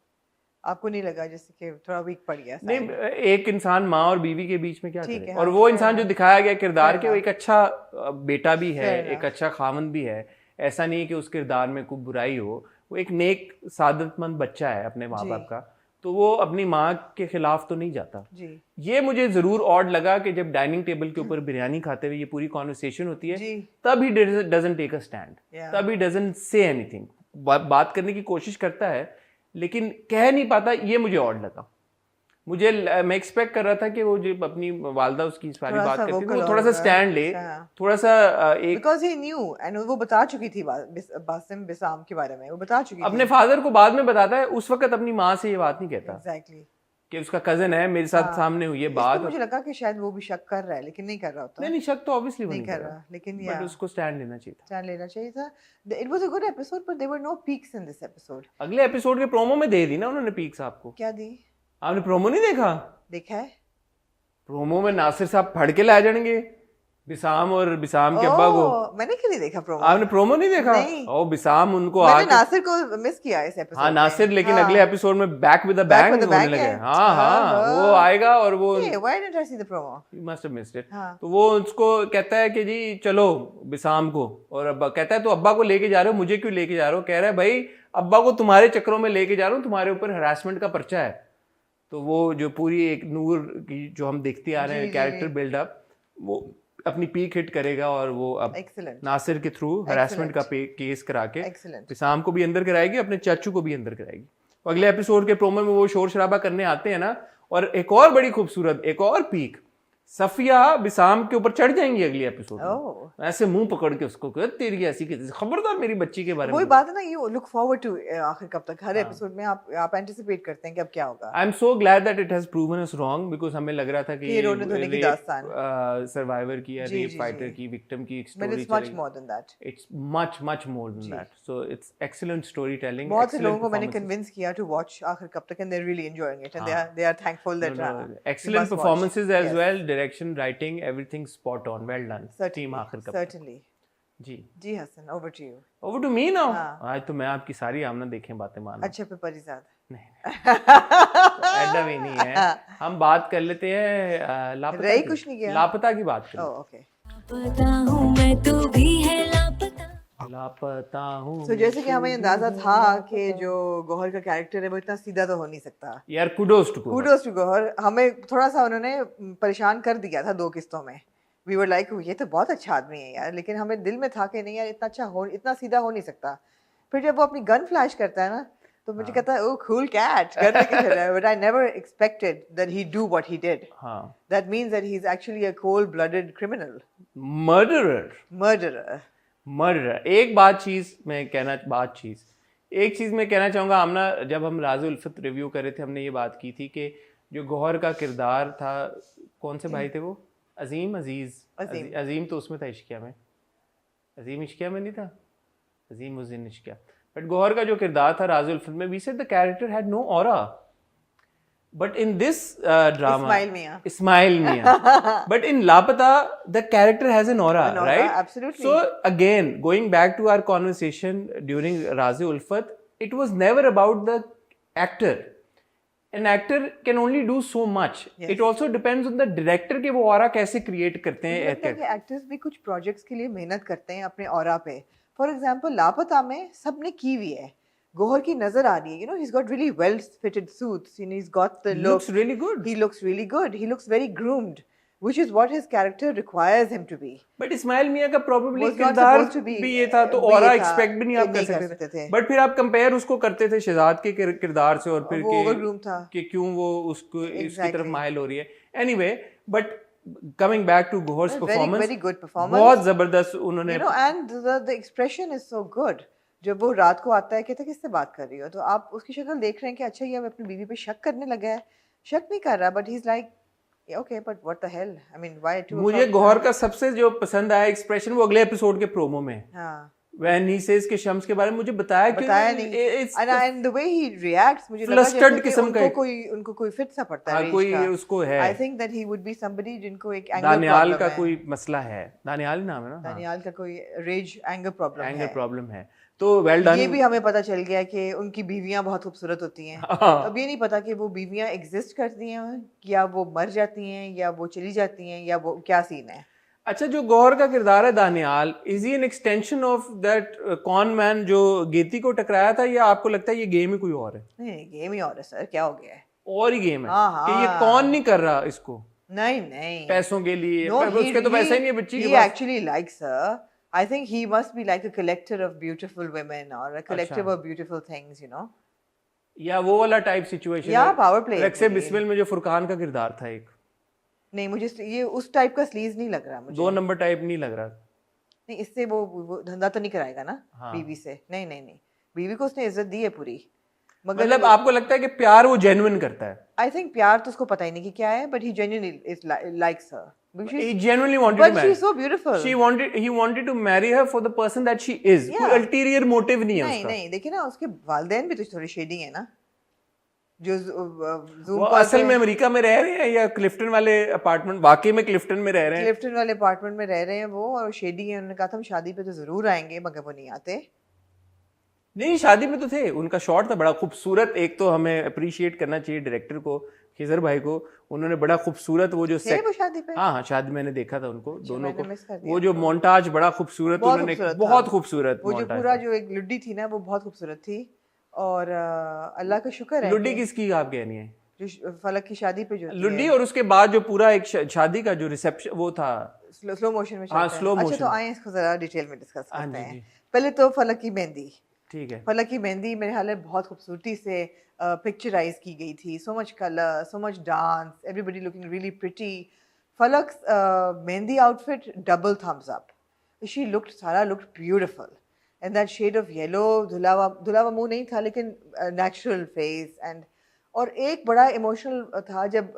आपको नहीं लगा जैसे कि थोड़ा वीक पड़ गया?
नहीं, एक इंसान माँ और बीवी के बीच में क्या करे, और
हाँ,
वो इंसान जो दिखाया गया किरदार के, वो एक अच्छा बेटा भी है, एक अच्छा खामन भी है, ऐसा नहीं कि उस किरदार में कोई बुराई हो, वो एक नेक सादतमंद बच्चा है अपने माँ बाप का, तो वो अपनी माँ के खिलाफ तो नहीं जाता जी। ये मुझे जरूर ऑड लगा कि जब डाइनिंग टेबल के ऊपर बिरयानी खाते हुए ये पूरी कॉन्वर्सेशन होती है, तब he doesn't take a stand, तब ही डजंट से एनीथिंग। बात करने की कोशिश करता है लेकिन कह नहीं पाता, ये मुझे ऑड लगा। मैं एक्सपेक्ट कर रहा था कि वो जो अपनी वालदा उसकी सारी बात करती थी, वो थोड़ा सा स्टैंड ले, थोड़ा सा एक,
बिकॉज़ ही न्यू एंड वो बता चुकी थी बासिम बिसाम के बारे में, वो बता चुकी थी।
अपने फादर को बाद में बताता है, उस वक्त अपनी माँ से ये बात नहीं कहता।
एग्जैक्टली,
कि उसका कजन है, मेरे साथ सामने हुई है बात।
मुझे लगा कि शायद वो भी शक कर रहा है, लेकिन नहीं कर रहा होता।
नहीं, शक तो ऑब्वियसली
नहीं कर रहा, लेकिन
बट उसको स्टैंड लेना चाहिए था।
It was a good episode, but there were no peaks in this episode.
अगले एपिसोड के प्रोमो में दे दी ना उन्होंने पीक्स आपको।
क्या दी?
आपने प्रोमो नहीं देखा?
देखा है।
प्रोमो में नासिर साहब फड़ के ला जाएंगे, बिसाम और बिसाम के अब्बा को
मैंने क्यों नहीं देखा प्रोमो?
आपने प्रोमो नहीं देखा?
नहीं।
ओ बिसाम उनको
मैंने
आके
नासिर को मिस किया इस एपिसोड
हाँ नासिर लेकिन
हाँ।
अगले एपिसोड में बैक विद द बैंग होने लगे। हाँ हाँ वो आएगा और वो
Why didn't I see the promo?
You must have missed it.
हाँ।
तो वो उसको कहता है कि जी चलो बिसाम को, और अब्बा कहता है तो अब्बा को लेके जा रहे हो, मुझे क्यों लेके जा रहे हो? कह रहा है भाई अब्बा को तुम्हारे चक्करों में लेके जा रहा हूँ, तुम्हारे ऊपर हरासमेंट का पर्चा है। तो वो जो पूरी एक नूर की जो हम देखते आ रहे हैं कैरेक्टर बिल्डअप, वो अपनी पीक हिट करेगा और वो अब नासिर के थ्रू हरासमेंट का केस करा के बिसाम को भी अंदर कराएगी, अपने चाचू को भी अंदर कराएगी। तो अगले एपिसोड के प्रोमो में वो शोर शराबा करने आते हैं ना, और एक और बड़ी खूबसूरत एक और पीक, सफिया बिसाम के ऊपर चढ़ जाएंगी अगली एपिसोड में, ऐसे मुंह पकड़ के उसको तेरी ऐसी खबरदार मेरी बच्ची के बारे में।
वही बात है ना, यू लुक फॉरवर्ड टू आखिर कब तक हर एपिसोड में आप एंटिसिपेट करते हैं कि अब क्या होगा।
I am so glad that it has proven us wrong, because हमें लग रहा था कि
रोने धोने की दास्तान
सर्वाइवर की या रेप फाइटर की विक्टिम की एक story,
it's much more than that,
it's much more than that. So it's excellent story telling.
बहुत से लोगों को मैंने कन्विंस किया टू वॉच आखिर कब तक, and they are really enjoying it, and they are thankful that
excellent performances as well, direction, writing, everything spot on, well done team आखिर कब
certainly ji Hasan, over to me
now। आज तो मैं आपकी सारी आमना देखें बातें मान।
अच्छा परिजाद
नहीं ऐसा भी नहीं है, हम बात कर लेते हैं लापता की।
कुछ नहीं किया,
लापता की बात करें।
ओके
लापता हूँ मैं, तू भी है
लापता हूँ।
तो जैसे कि हमें अंदाजा था कि जो गौहर का कैरेक्टर है वो इतना सीधा तो हो नहीं सकता
यार, कुडोस टू
गौहर। हमें थोड़ा सा उन्होंने परेशान कर दिया था 2 किस्तों में। वी वर लाइक ये तो बहुत अच्छा आदमी है यार, लेकिन हमें दिल में था कि नहीं यार इतना सीधा हो नहीं सकता। फिर जब वो अपनी गन फ्लैश करता है ना, तो मुझे कहता है ओह कूल कैट, गन लेके चल रहा है, but I never expected that he do what he did. That means that he is actually a cold blooded criminal,
murderer. एक चीज मैं कहना चाहूँगा आमना, जब हम राज़ उल्फत रिव्यू कर रहे थे हमने ये बात की थी कि जो गौहर का किरदार था, कौन से भाई थे वो, अजीम तो उसमें था इश्किया में, अजीम इश्किया में नहीं था, अजीम उस दिन इश्किया, बट गौहर का जो किरदार था राज़ उल्फत में, we said the character had no aura, but in this drama Ismail Mia but in Lapata the character has an aura, right?
Absolutely.
So again, going back to our conversation during Razi Ulfat, it was never about the actor. An actor can only do so much. Yes. It also depends on the director कि वो aura कैसे create करते हैं।
Actors भी कुछ projects के लिए मेहनत करते हैं अपने ऑरा पे। फॉर एग्जांपल लापता में सबने की हुई है, गौहर की नजर आ रही है, you know, he's got really well fitted suits, you know, he's got the look,
looks really good,
he looks very groomed, which is what his character requires him to be.
But Ismail Mia का probably किरदार भी ये था, तो aura expect भी नहीं आप कर सकते थे। बट फिर आप कंपेयर उसको करते थे शहजाद के किरदार से, और फिर कि क्यों वो उसको इसकी तरफ माइल हो रही है। Anyway, but coming back to Gauhar's performance,
very good performance,
बहुत जबरदस्त उन्होंने,
you know, and the expression is so good। जब वो रात को आता है, कहता है किससे बात कर रही हो, तो आप उसकी शक्ल देख रहे हैं कि अच्छा ये अब अपनी बीवी पे शक करने लगा है, शक नहीं कर रहा, but he is like okay but what the hell, I mean why to.
मुझे गौहर का सबसे जो पसंद आया एक्सप्रेशन वो अगले एपिसोड के प्रोमो में, when he says कि शम्स के बारे में मुझे बताया
नहीं, and the way he reacts, मुझे लगा जैसे कि उनको कोई फिट सा पड़ता है,
कोई उसको है।
I think that he would be somebody जिनको एक एंगर
दानियाल का कोई मसला है, दानियाल नाम है ना,
दानियाल का कोई रेज एंगर प्रॉब्लम
है। तो वेल डन।
ये भी हमें पता चल गया कि उनकी बीवियां बहुत खूबसूरत होती हैं। अब ये नहीं पता कि वो बीवियां एग्जिस्ट करती हैं या वो मर जाती हैं या वो चली जाती हैं या वो क्या सीन है।
अच्छा, जो गौहर का किरदार है Daniyal, is he an extension of that cone man जो गेती को टकराया था, या आपको लगता है ये गेम ही कोई और है?
नहीं, गेम ही और है सर, क्या हो गया है,
और ही गेम है कि ये कौन नहीं कर रहा इसको,
नहीं
पैसों के लिए, उसके तो पैसा ही नहीं है बच्ची के
पास। He actually likes her. I think he must be like a collector of beautiful women or a collector of beautiful things, you know.
या वो वाला टाइप सिचुएशन,
या पावर प्ले।
रक्से बिस्मिल में जो फुरकान का किरदार था एक,
नहीं मुझे ये उस टाइप का स्लीज नहीं लग रहा मुझे,
2 नंबर टाइप नहीं लग रहा।
नहीं, इससे वो धंधा तो नहीं कराएगा ना बीवी से, नहीं, बीवी को उसने इज्जत दी है पूरी।
मतलब आपको लगता है कि प्यार वो जेन्युइन करता है?
आई थिंक प्यार तो उसको पता ही नहीं कि क्या है, but he genuinely likes her.
He genuinely wanted to marry.
But she's so beautiful.
He wanted to marry her for the person that she is. कोई ulterior motive नहीं है उसका।
नहीं, देखिए ना उसके वालिदैन भी तो थोड़े शेडी है ना। जो जूम
वो असल में अमेरिका में रह रहे हैं या क्लिफ्टन वाले अपार्टमेंट, वाकई में क्लिफ्टन में रह रहे हैं?
क्लिफ्टन वाले अपार्टमेंट में रह रहे हैं वो, और शेडी है। उन्होंने कहा था हम शादी पे तो जरूर आएंगे, मगर वो नहीं आते।
नहीं, शादी में तो थे। उनका शॉट था बड़ा खूबसूरत। एक तो हमें अप्रिशिएट करना चाहिए डायरेक्टर को, खिजर भाई को, उन्होंने बड़ा खूबसूरत वो जो
थे वो शादी पे?
हाँ शादी मैंने देखा था उनको दोनों को।
मिस कर दिया।
वो जो मोन्टाज बड़ा खूबसूरत उन्होंने, बहुत खूबसूरत
वो जो पूरा जो एक लुड्डी थी ना वो बहुत खूबसूरत थी। और अल्लाह का शुक्र है।
लुड्डी किसकी आप कह रही हैं?
जो फलक की शादी पे जो
लुड्डी, और उसके बाद जो पूरा एक शादी का जो रिसेप्शन वो था
स्लो मोशन में।
हाँ, स्लो मोशन।
अच्छा तो आए इसको जरा डिटेल में डिस्कस करते हैं। पहले तो फलक की मेहंदी।
ठीक है।
फलक की मेहंदी मेरे ख्याल में बहुत खूबसूरती से पिक्चराइज की गई थी। So much colour, so much dance, everybody looking really pretty. Falak mehndi outfit double thumbs up. She looked, Sara looked beautiful and that shade of yellow. धुला हुआ मुंह नहीं था लेकिन नेचुरल फेस। एंड और एक बड़ा इमोशनल था जब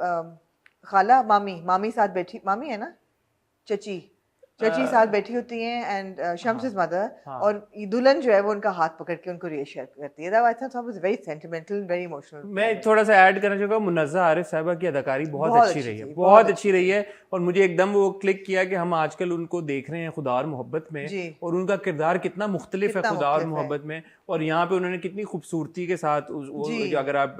खाला मामी साथ बैठी, मामी है ना, चची साथ बैठी होती हैं एंड शम्स इज मदर, और दुल्हन जो है वो उनका हाथ पकड़ के उनको रीअश्योर करती है। I thought it was very sentimental, very emotional. मैं
थोड़ा सा ऐड करना चाहूँगा, मुन्नज़ा आरिफ साहिबा की अदाकारी बहुत अच्छी रही है, बहुत अच्छी रही है। और मुझे एकदम वो क्लिक किया कि हम आजकल उनको देख रहे हैं खुदा और मोहब्बत में, और उनका किरदार कितना मुख्तलिफ है खुदा और मोहब्बत में, और यहाँ पे उन्होंने कितनी खूबसूरती के साथ अगर आप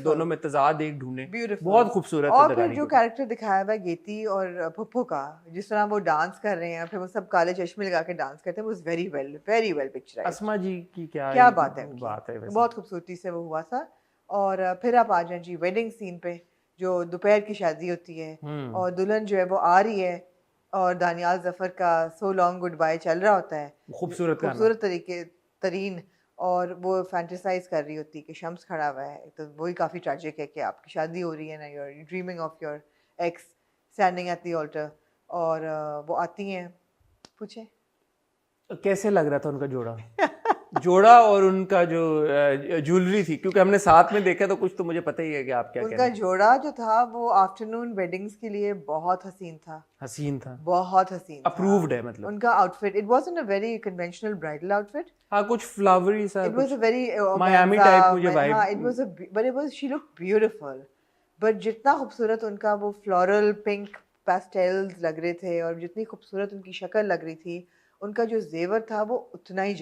दोनों में तजाद एक ढूंढे, बहुत खूबसूरत।
और फिर जो कैरेक्टर दिखाया हुआ है गेती और पुप्पो का, जिस तरह वो डांस कर रहे हैं, फिर वो सब काले चश्मे लगा के डांस करते हैं, वो वेरी वेल पिक्चराइज्ड।
अस्मा जी की क्या
बात है, बहुत खूबसूरती से वो हुआ था। और फिर आप आ जाए जी वेडिंग सीन पे, जो दोपहर की शादी होती है और दुल्हन जो है वो आ रही है और दानियाल जफर का सो लॉन्ग गुड बाय चल रहा होता है, खूबसूरत तरीके तरीन, और वो फैंटेसाइज कर रही होती है कि शम्स खड़ा हुआ है। तो वही काफ़ी ट्रैजिक है कि आपकी शादी हो रही है ना, you're dreaming of your ex standing at the altar, और वो आती हैं। पूछे
कैसे लग रहा था उनका जोड़ा और उनका जो ज्वेलरी थी, क्योंकि हमने साथ में देखा तो कुछ तो मुझे पता ही है कि आप क्या कह रहे हैं।
उनका जोड़ा जो था वो आफ्टरनून वेडिंग्स के लिए बहुत हसीन था, बहुत हसीन,
अप्रूव्ड है मतलब
उनका outfit. It wasn't a very conventional bridal outfit.
हाँ, कुछ फ्लावरी सा,
it was a very
Miami type मुझे वाइब।
हाँ, it was but it was, she looked beautiful. But जितना खूबसूरत उनका वो फ्लोरल पिंक पेस्टल्स लग रहे थे, और जितनी खूबसूरत उनकी शक्ल लग रही थी, उनका जो जेवर था वो उतना ही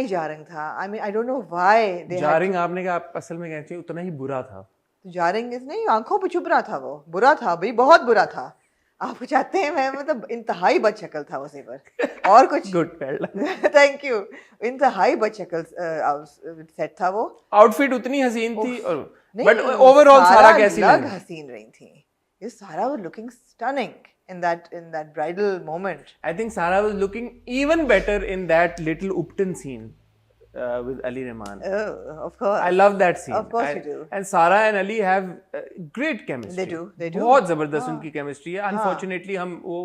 जारिंग था, I mean I don't know why
jarring. आपने कहा, आप असल में कहते हैं उतना ही बुरा था।
तो जारिंग नहीं, आंखों पे चुभ रहा था, वो बुरा था भाई, बहुत बुरा था। आप चाहते हैं मैं मतलब इंतहाई बदशक्ल था वो जेवर और कुछ।
Good
thank you. इंतहाई बदशक्ल सेट था वो।
आउटफिट उतनी हसीन थी, और बट ओवरऑल सारा कैसी
लग हसीन रही थी। ये सारा was looking stunning in that bridal moment.
I think Sarah was looking even better in that little Upton scene with Ali Rahman.
Oh, of course.
I love that scene.
Of course you do.
And Sarah and Ali have great chemistry.
They do.
बहुत जबरदस्त उनकी chemistry है। Unfortunately हम वो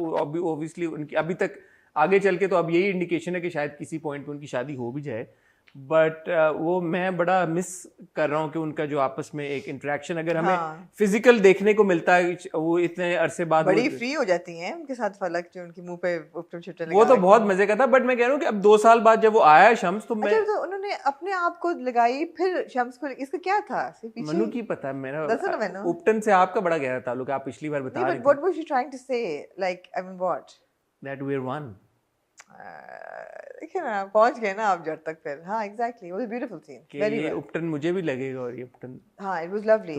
obviously उनकी अभी तक, आगे चल के तो अब यही इंडिकेशन है कि शायद किसी पॉइंट पे उनकी शादी हो भी जाए, बट वो मैं बड़ा मिस कर रहा हूँ कि उनका जो आपस में एक इंटरेक्शन अगर हमें फिजिकल देखने को मिलता है, वो इतने अरसे बाद
बड़ी फ्री हो जाती हैं उनके साथ फलक, जो उनके मुंह पे उपटम छुट्टे
वो तो बहुत मजे का था। बट मैं कह रहा हूँ कि अब 2 साल बाद जब वो आया शम्स, तो मैं
तो उन्होंने अपने आप को लगाई, फिर शम्स को, इसका क्या था?
मनु की पता है, मेरा उपटन से आपका बड़ा गहरा ताल्लुक, आप पिछली बार बता रहे थे।
What was she trying to say? Like, I mean, what?
That we're one.
देखिए ना, पहुंच गए ना आप जड़ तक फिर। हाँ, exactly, it was a beautiful scene. Very well.
उपटन मुझे भी लगेगा, और ये उपटन,
हाँ, it was lovely.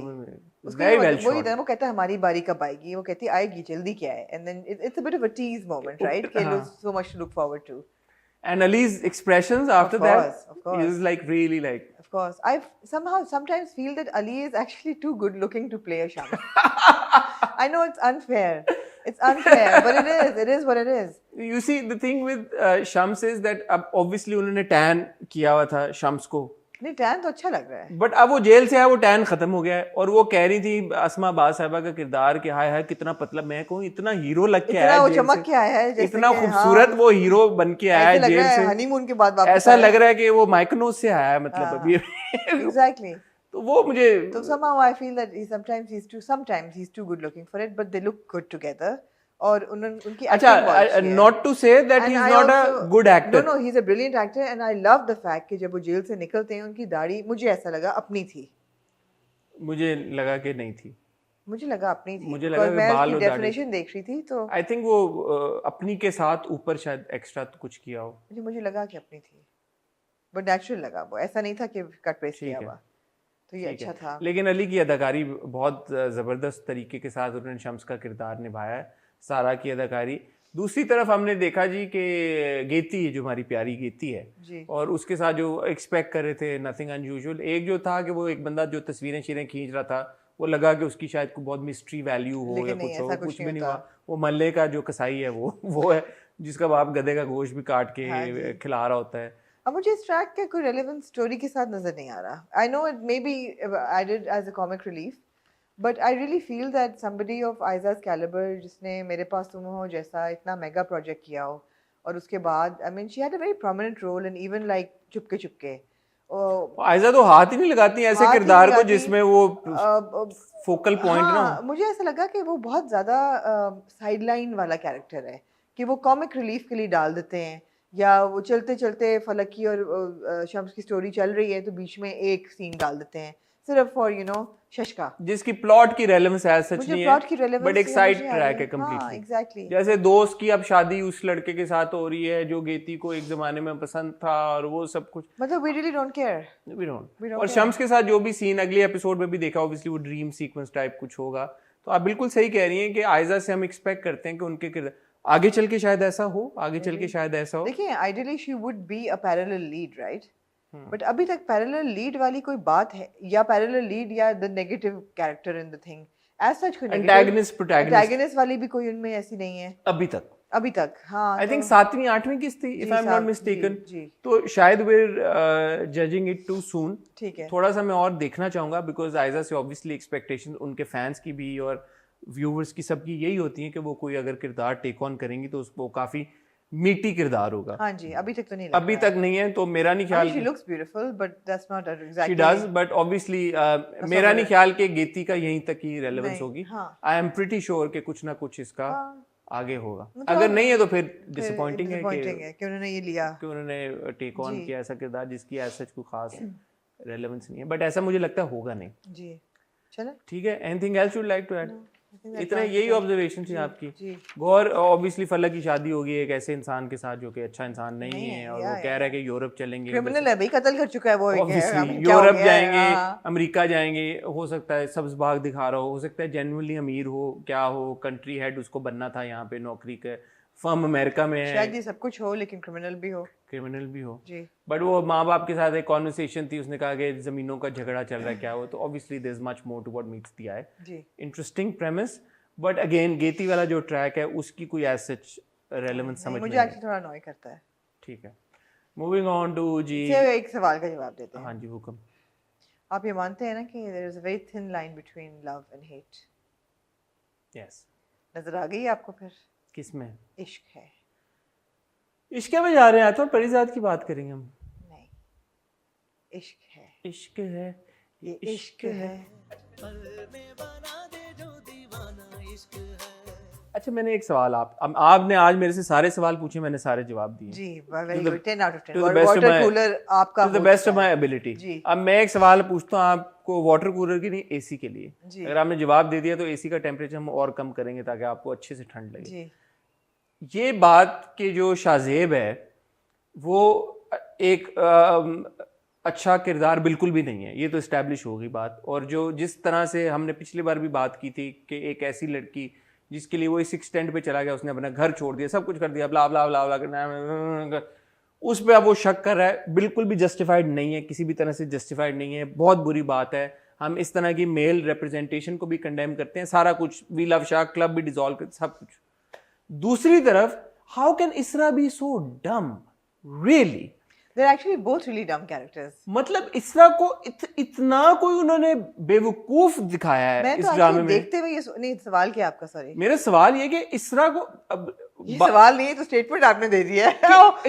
Very well shot.
वो कहता है हमारी बारी कब आएगी, वो कहती है आएगी, जल्दी क्या है, and then it's a bit of a tease moment, right? कि so much to look forward to.
And Ali's expressions after that, he was like really like.
Of course, I sometimes feel that Ali is actually too good looking to play a Shams. I know it's unfair. It's unfair, but it is what it is.
You see, the thing with Shams is that अब obviously उन्होंने tan किया हुआ था शम्स को।
नहीं, tan तो अच्छा लग रहा है।
बट अब वो जेल से आया, वो tan खत्म हो गया है, और वो कह रही थी अस्मा बाद साहिबा का किरदार कि हाय हाय कितना पतला, मैं कहूँ इतना हीरो लग के आया,
वो चमक के आया है,
इतना खूबसूरत वो हीरो बन के आया है जेल से।
हनीमून के बाद वापस
ऐसा लग रहा है कि वो माइकोनोस से आया है, मतलब अभी।
Exactly.
तो वो मुझे,
तो somehow I feel that sometimes he's too good looking for it, but they look good together. और उनकी
अच्छा,
acting बहुत अच्छी है।
not to say that
And
he's
I
not
also-
a good actor.
No, he's a brilliant actor and I love the fact कि जब वो jail से निकलते हैं उनकी दाढ़ी मुझे ऐसा लगा अपनी थी।
मुझे लगा कि नहीं थी।
मुझे लगा अपनी थी।
मुझे लगा
Because
कि
मैं
बाल
उसकी
और दाढ़ी-
डेफिनेशन देख रही थी तो
आई थिंक वो अपनी के साथ ऊपर शायद एक्स्ट्रा कुछ किया हो।
मुझे लगा कि अपनी थी। वो नेचुरल लगा, वो ऐसा नहीं था कि कट पेस्ट
ठीक
किया
है।
हुआ। तो ये
ठीक है।
अच्छा था।
लेकिन अली की अदाकारी बहुत ज़बरदस्त तरीके के साथ उन्होंने शम्स का किरदार निभाया है, सारा की अदाकारी। दूसरी तरफ हमने देखा जी कि गेती जो हमारी प्यारी गेती है
जी।
और उसके साथ जो एक्सपेक्ट कर रहे थे नथिंग अनयूजुअल, एक जो था कि वो एक बंदा जो तस्वीरें खींच रहा था वो लगा कि उसकी शायद कोई बहुत मिस्ट्री वैल्यू हो या
लेकिन नहीं,
कुछ हो,
ऐसा कुछ
कुछ भी
नहीं
नहीं
होता।
हुआ। वो मल्ले का जो कसाई है वो है जिसका बाप गधे का गोश्त भी काट के
हाँ जी।
खिला रहा होता है।
अब मुझे इस ट्रैक का कोई रेलेवेंस स्टोरी के साथ नजर नहीं आ रहा। I know it may be added as a comic relief, but I really feel that somebody of Aijaz calibre जिसने मेरे पास तुम हो जैसा इतना मेगा प्रोजेक्ट किया हो और उसके बाद I mean she had a very prominent role in even like Chupke Chupke.
Aiza तो हाथ ही नहीं लगाती ऐसे
हाथ ही
किरदार को
लगाती।
जिसमें वो फोकल पॉइंट ना
हाँ,
हो।
मुझे ऐसा लगा कि वो बहुत ज़्यादा साइडलाइन वाला कैरेक्टर है कि वो कॉमिक रिलीफ के लिए डाल देते हैं या वो चलते चलते फलक की और शम्स की स्टोरी चल रही है तो बीच में एक सीन डाल देते हैं सिर्फ फॉर शशका।
जिसकी प्लॉट की रेलेवेंस है सच
मुझे
नहीं
प्लॉट की
है,
रेलेवेंस
बट एक साइड ट्रैक है
हाँ
कम्प्लीटली।
एग्जैक्टली।
जैसे दोस्त की अब शादी उस लड़के के साथ हो रही है जो गेती को एक जमाने में पसंद था और वो सब कुछ
मतलब we really don't care.
We don't.
We don't
और
care.
शम्स के साथ जो भी सीन अगले एपिसोड में भी देखा ऑब्वियसली वो ड्रीम सीक्वेंस टाइप कुछ होगा। तो आप बिल्कुल सही कह रही हैं कि आयजा से हम एक्सपेक्ट करते हैं कि उनके किरदार आगे चल के शायद ऐसा हो, आगे चल के शायद ऐसा हो।
देखिए ideally she would be a parallel lead right, but अभी तक पैरेलल लीड वाली कोई बात है या पैरेलल लीड या the negative character in the thing as such कोई
एंटागनिस्ट प्रोटैगनिस्ट
एंटागनिस्ट वाली भी कोई उनमें ऐसी नहीं है
अभी तक।
हाँ
आई थिंक
तो-
7वीं 8वीं किस्त थी if I am not mistaken.
जी
तो शायद we're judging it too soon.
ठीक है।
थोड़ा सा मैं और देखना चाहूंगा बिकॉज आयजा से ऑब्वियसली एक्सपेक्टेशन उनके फैंस की भी और व्यूवर्स की सबकी यही होती है कि वो कोई अगर किरदार टेक ऑन करेंगी तो उसको काफी मीठी किरदार होगा।
हाँ जी अभी तक तो नहीं
अभी तक नहीं है तो मेरा नहीं ख्याल
she looks beautiful but that's not
she
exactly
does but obviously मेरा नहीं ख्याल कि गेती का यहीं तक ही रेलेवेंस
नहीं,
होगी।
हाँ।
आई एम प्रीटी श्योर कि कुछ ना कुछ इसका
हाँ।
आगे होगा।
मतलब
अगर नहीं है तो फिर डिसअपॉइंटिंग है
कि उन्होंने ये लिया
कि उन्होंने टेक ऑन
जी।
किया ऐसा किरदार जिसकी एज सच कोई खास रेलेवेंस नहीं है, बट ऐसा मुझे लगता है होगा नहीं।
जी। चलो
ठीक है, anything else you like to add? इतना यही ऑब्जर्वेशन थी आपकी।
जी।
गौर ऑब्वियसली फलक की शादी होगी एक ऐसे इंसान के साथ जो कि अच्छा इंसान नहीं
नहीं
है
है,
और
या,
वो कह रहा है कि यूरोप चलेंगे,
क्रिमिनल है भाई, कत्ल कर चुका है वो।
ऑब्वियसली
क्या हो
यूरोप
गया है,
जाएंगे,
हाँ।
अमेरिका जाएंगे, हो सकता है सब्ज बाग दिखा रहा हो सकता है जेन्युइनली अमीर हो, क्या हो, कंट्री हेड उसको बनना था यहाँ पे नौकरी के, फर्म अमेरिका में है,
शायद ये सब कुछ हो लेकिन क्रिमिनल भी हो।
क्रिमिनल भी हो।
जी।
बट वो माँ बाप के साथ एक कॉन्वर्सेशन थी, उसने कहा कि जमीनों का झगड़ा चल रहा है क्या हो, तो obviously there is much more to what meets the eye.
जी।
इंटरेस्टिंग प्रेमिस, बट अगेन गेती वाला जो ट्रैक है उसकी कोई एज सच रेलेवेंस समझ में
मुझे
नहीं
एक्चुअली थोड़ा अनॉय करता है।
ठीक है, मूविंग ऑन टू जी।
चलिए एक सवाल का जवाब देते हैं।
हाँ जी हुक्म।
आप ये मानते हैं ना कि there is a very thin line between love and hate?
Yes.
नजर आ गई आपको फिर?
किसमें?
इश्क है।
इश्क में जा रहे हैं तो परिजात की बात करेंगे हम।
नहीं, इश्क है।
इश्क है,
ये इश्क है।
अच्छा मैंने एक सवाल आपने आज मेरे से सारे सवाल पूछे, मैंने सारे जवाब दिए।
जी very good, 10 out of 10।
to the best of
water
my-
cooler आपका
टू द
हो
बेस्ट
चुका
ऑफ माई
है।
एबिलिटी।
जी।
अब मैं एक सवाल पूछता हूँ आपको, वाटर कूलर की नहीं एसी के लिए।
जी।
अगर आपने जवाब दे दिया तो एसी का टेम्परेचर हम और कम करेंगे ताकि आपको अच्छे से ठंड लगे।
जी।
ये बात कि जो शाहजेब है वो एक अच्छा किरदार बिल्कुल भी नहीं है, ये तो इस्टेब्लिश हो गई बात। और जो जिस तरह से हमने पिछली बार भी बात की थी कि एक ऐसी लड़की जिसके लिए वो इस एक्सटेंट पे चला गया, उसने अपना घर छोड़ दिया, सब कुछ कर दिया, ब्ला ब्ला ब्ला ब्ला, उस पर अब वो शक कर रहा है, बिल्कुल भी जस्टिफाइड नहीं है, किसी भी तरह से जस्टिफाइड नहीं है, बहुत बुरी बात है। हम इस तरह की मेल रिप्रेजेंटेशन को भी कंडेम करते हैं, सारा कुछ, वी लव शाह क्लब भी डिसॉल्व कर, सब कुछ। दूसरी तरफ हाउ कैन इसरा बी सो डम really?
They're actually both really dumb characters.
मतलब इसरा को इतना कोई उन्होंने बेवकूफ दिखाया है
मैं
इस
तो
ड्रामे
actually
में।
देखते हुए ये नहीं, सवाल क्या आपका? सॉरी,
मेरा सवाल ये कि इसरा को अब
ये सवाल नहीं है तो स्टेटमेंट आपने दे दिया है।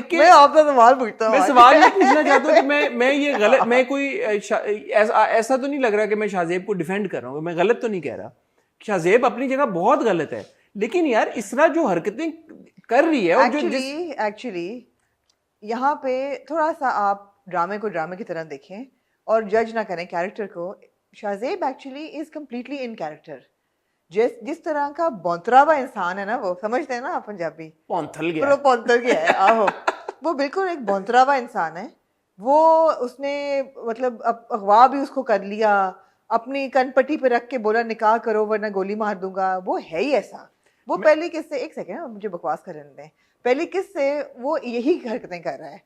कि-
मैं आपसे सवाल पूछता हूँ।
मैं सवाल ये पूछना चाहता हूँ कि मैं ये गलत, मैं कोई ऐसा तो नहीं लग रहा कि मैं शाहजेब को डिफेंड कर रहा हूँ, मैं गलत तो नहीं कह रहा। शाहजेब अपनी जगह बहुत गलत है, लेकिन यार इसरा जो हरकतें कर रही है और जो
एक्चुअली यहाँ पे थोड़ा सा आप ड्रामे को ड्रामे की तरह देखें और जज ना करें कैरेक्टर को। Shahzeb actually is completely in character. जिस तरह का बौंतरा हुआ इंसान है ना, वो समझते हैं ना आप पंजाबी,
पौंथल गया
पौंथल गया है आहो, वो बिल्कुल एक बौंतरा हुआ इंसान है। वो उसने मतलब अगवा भी उसको कर लिया, अपनी कनपट्टी पे रख के बोला निकाह करो वरना गोली मार दूंगा। वो है ही ऐसा। वो पहली किस्से, एक सेकेंड मुझे बकवास करने दें, पहली किस्से वो यही हरकतें कर रहा है।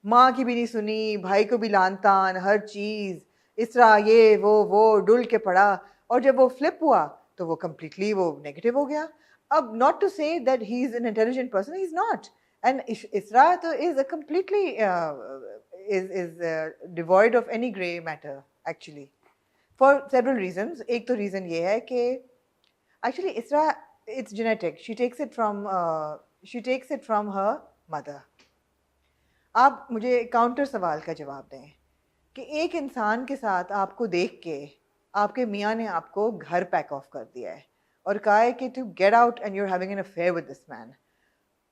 माँ की भी नहीं सुनी, भाई को भी लान तान, हर चीज़ इस तरह, ये वो डुल के पड़ा। और जब वो फ्लिप हुआ तो वो कम्प्लीटली वो नेगेटिव हो गया। अब not to say that he is an intelligent person, he is not. And Isra तो is a completely is devoid of any grey matter actually for several reasons. एक तो reason ये है कि actually इसरा it's genetic. She takes it from her mother. आप मुझे counter सवाल का जवाब दें कि एक इंसान के साथ आपको देख के आपके मियाँ ने आपको घर पैक ऑफ कर दिया है और कहा है कि to get out and you are having an affair with this man.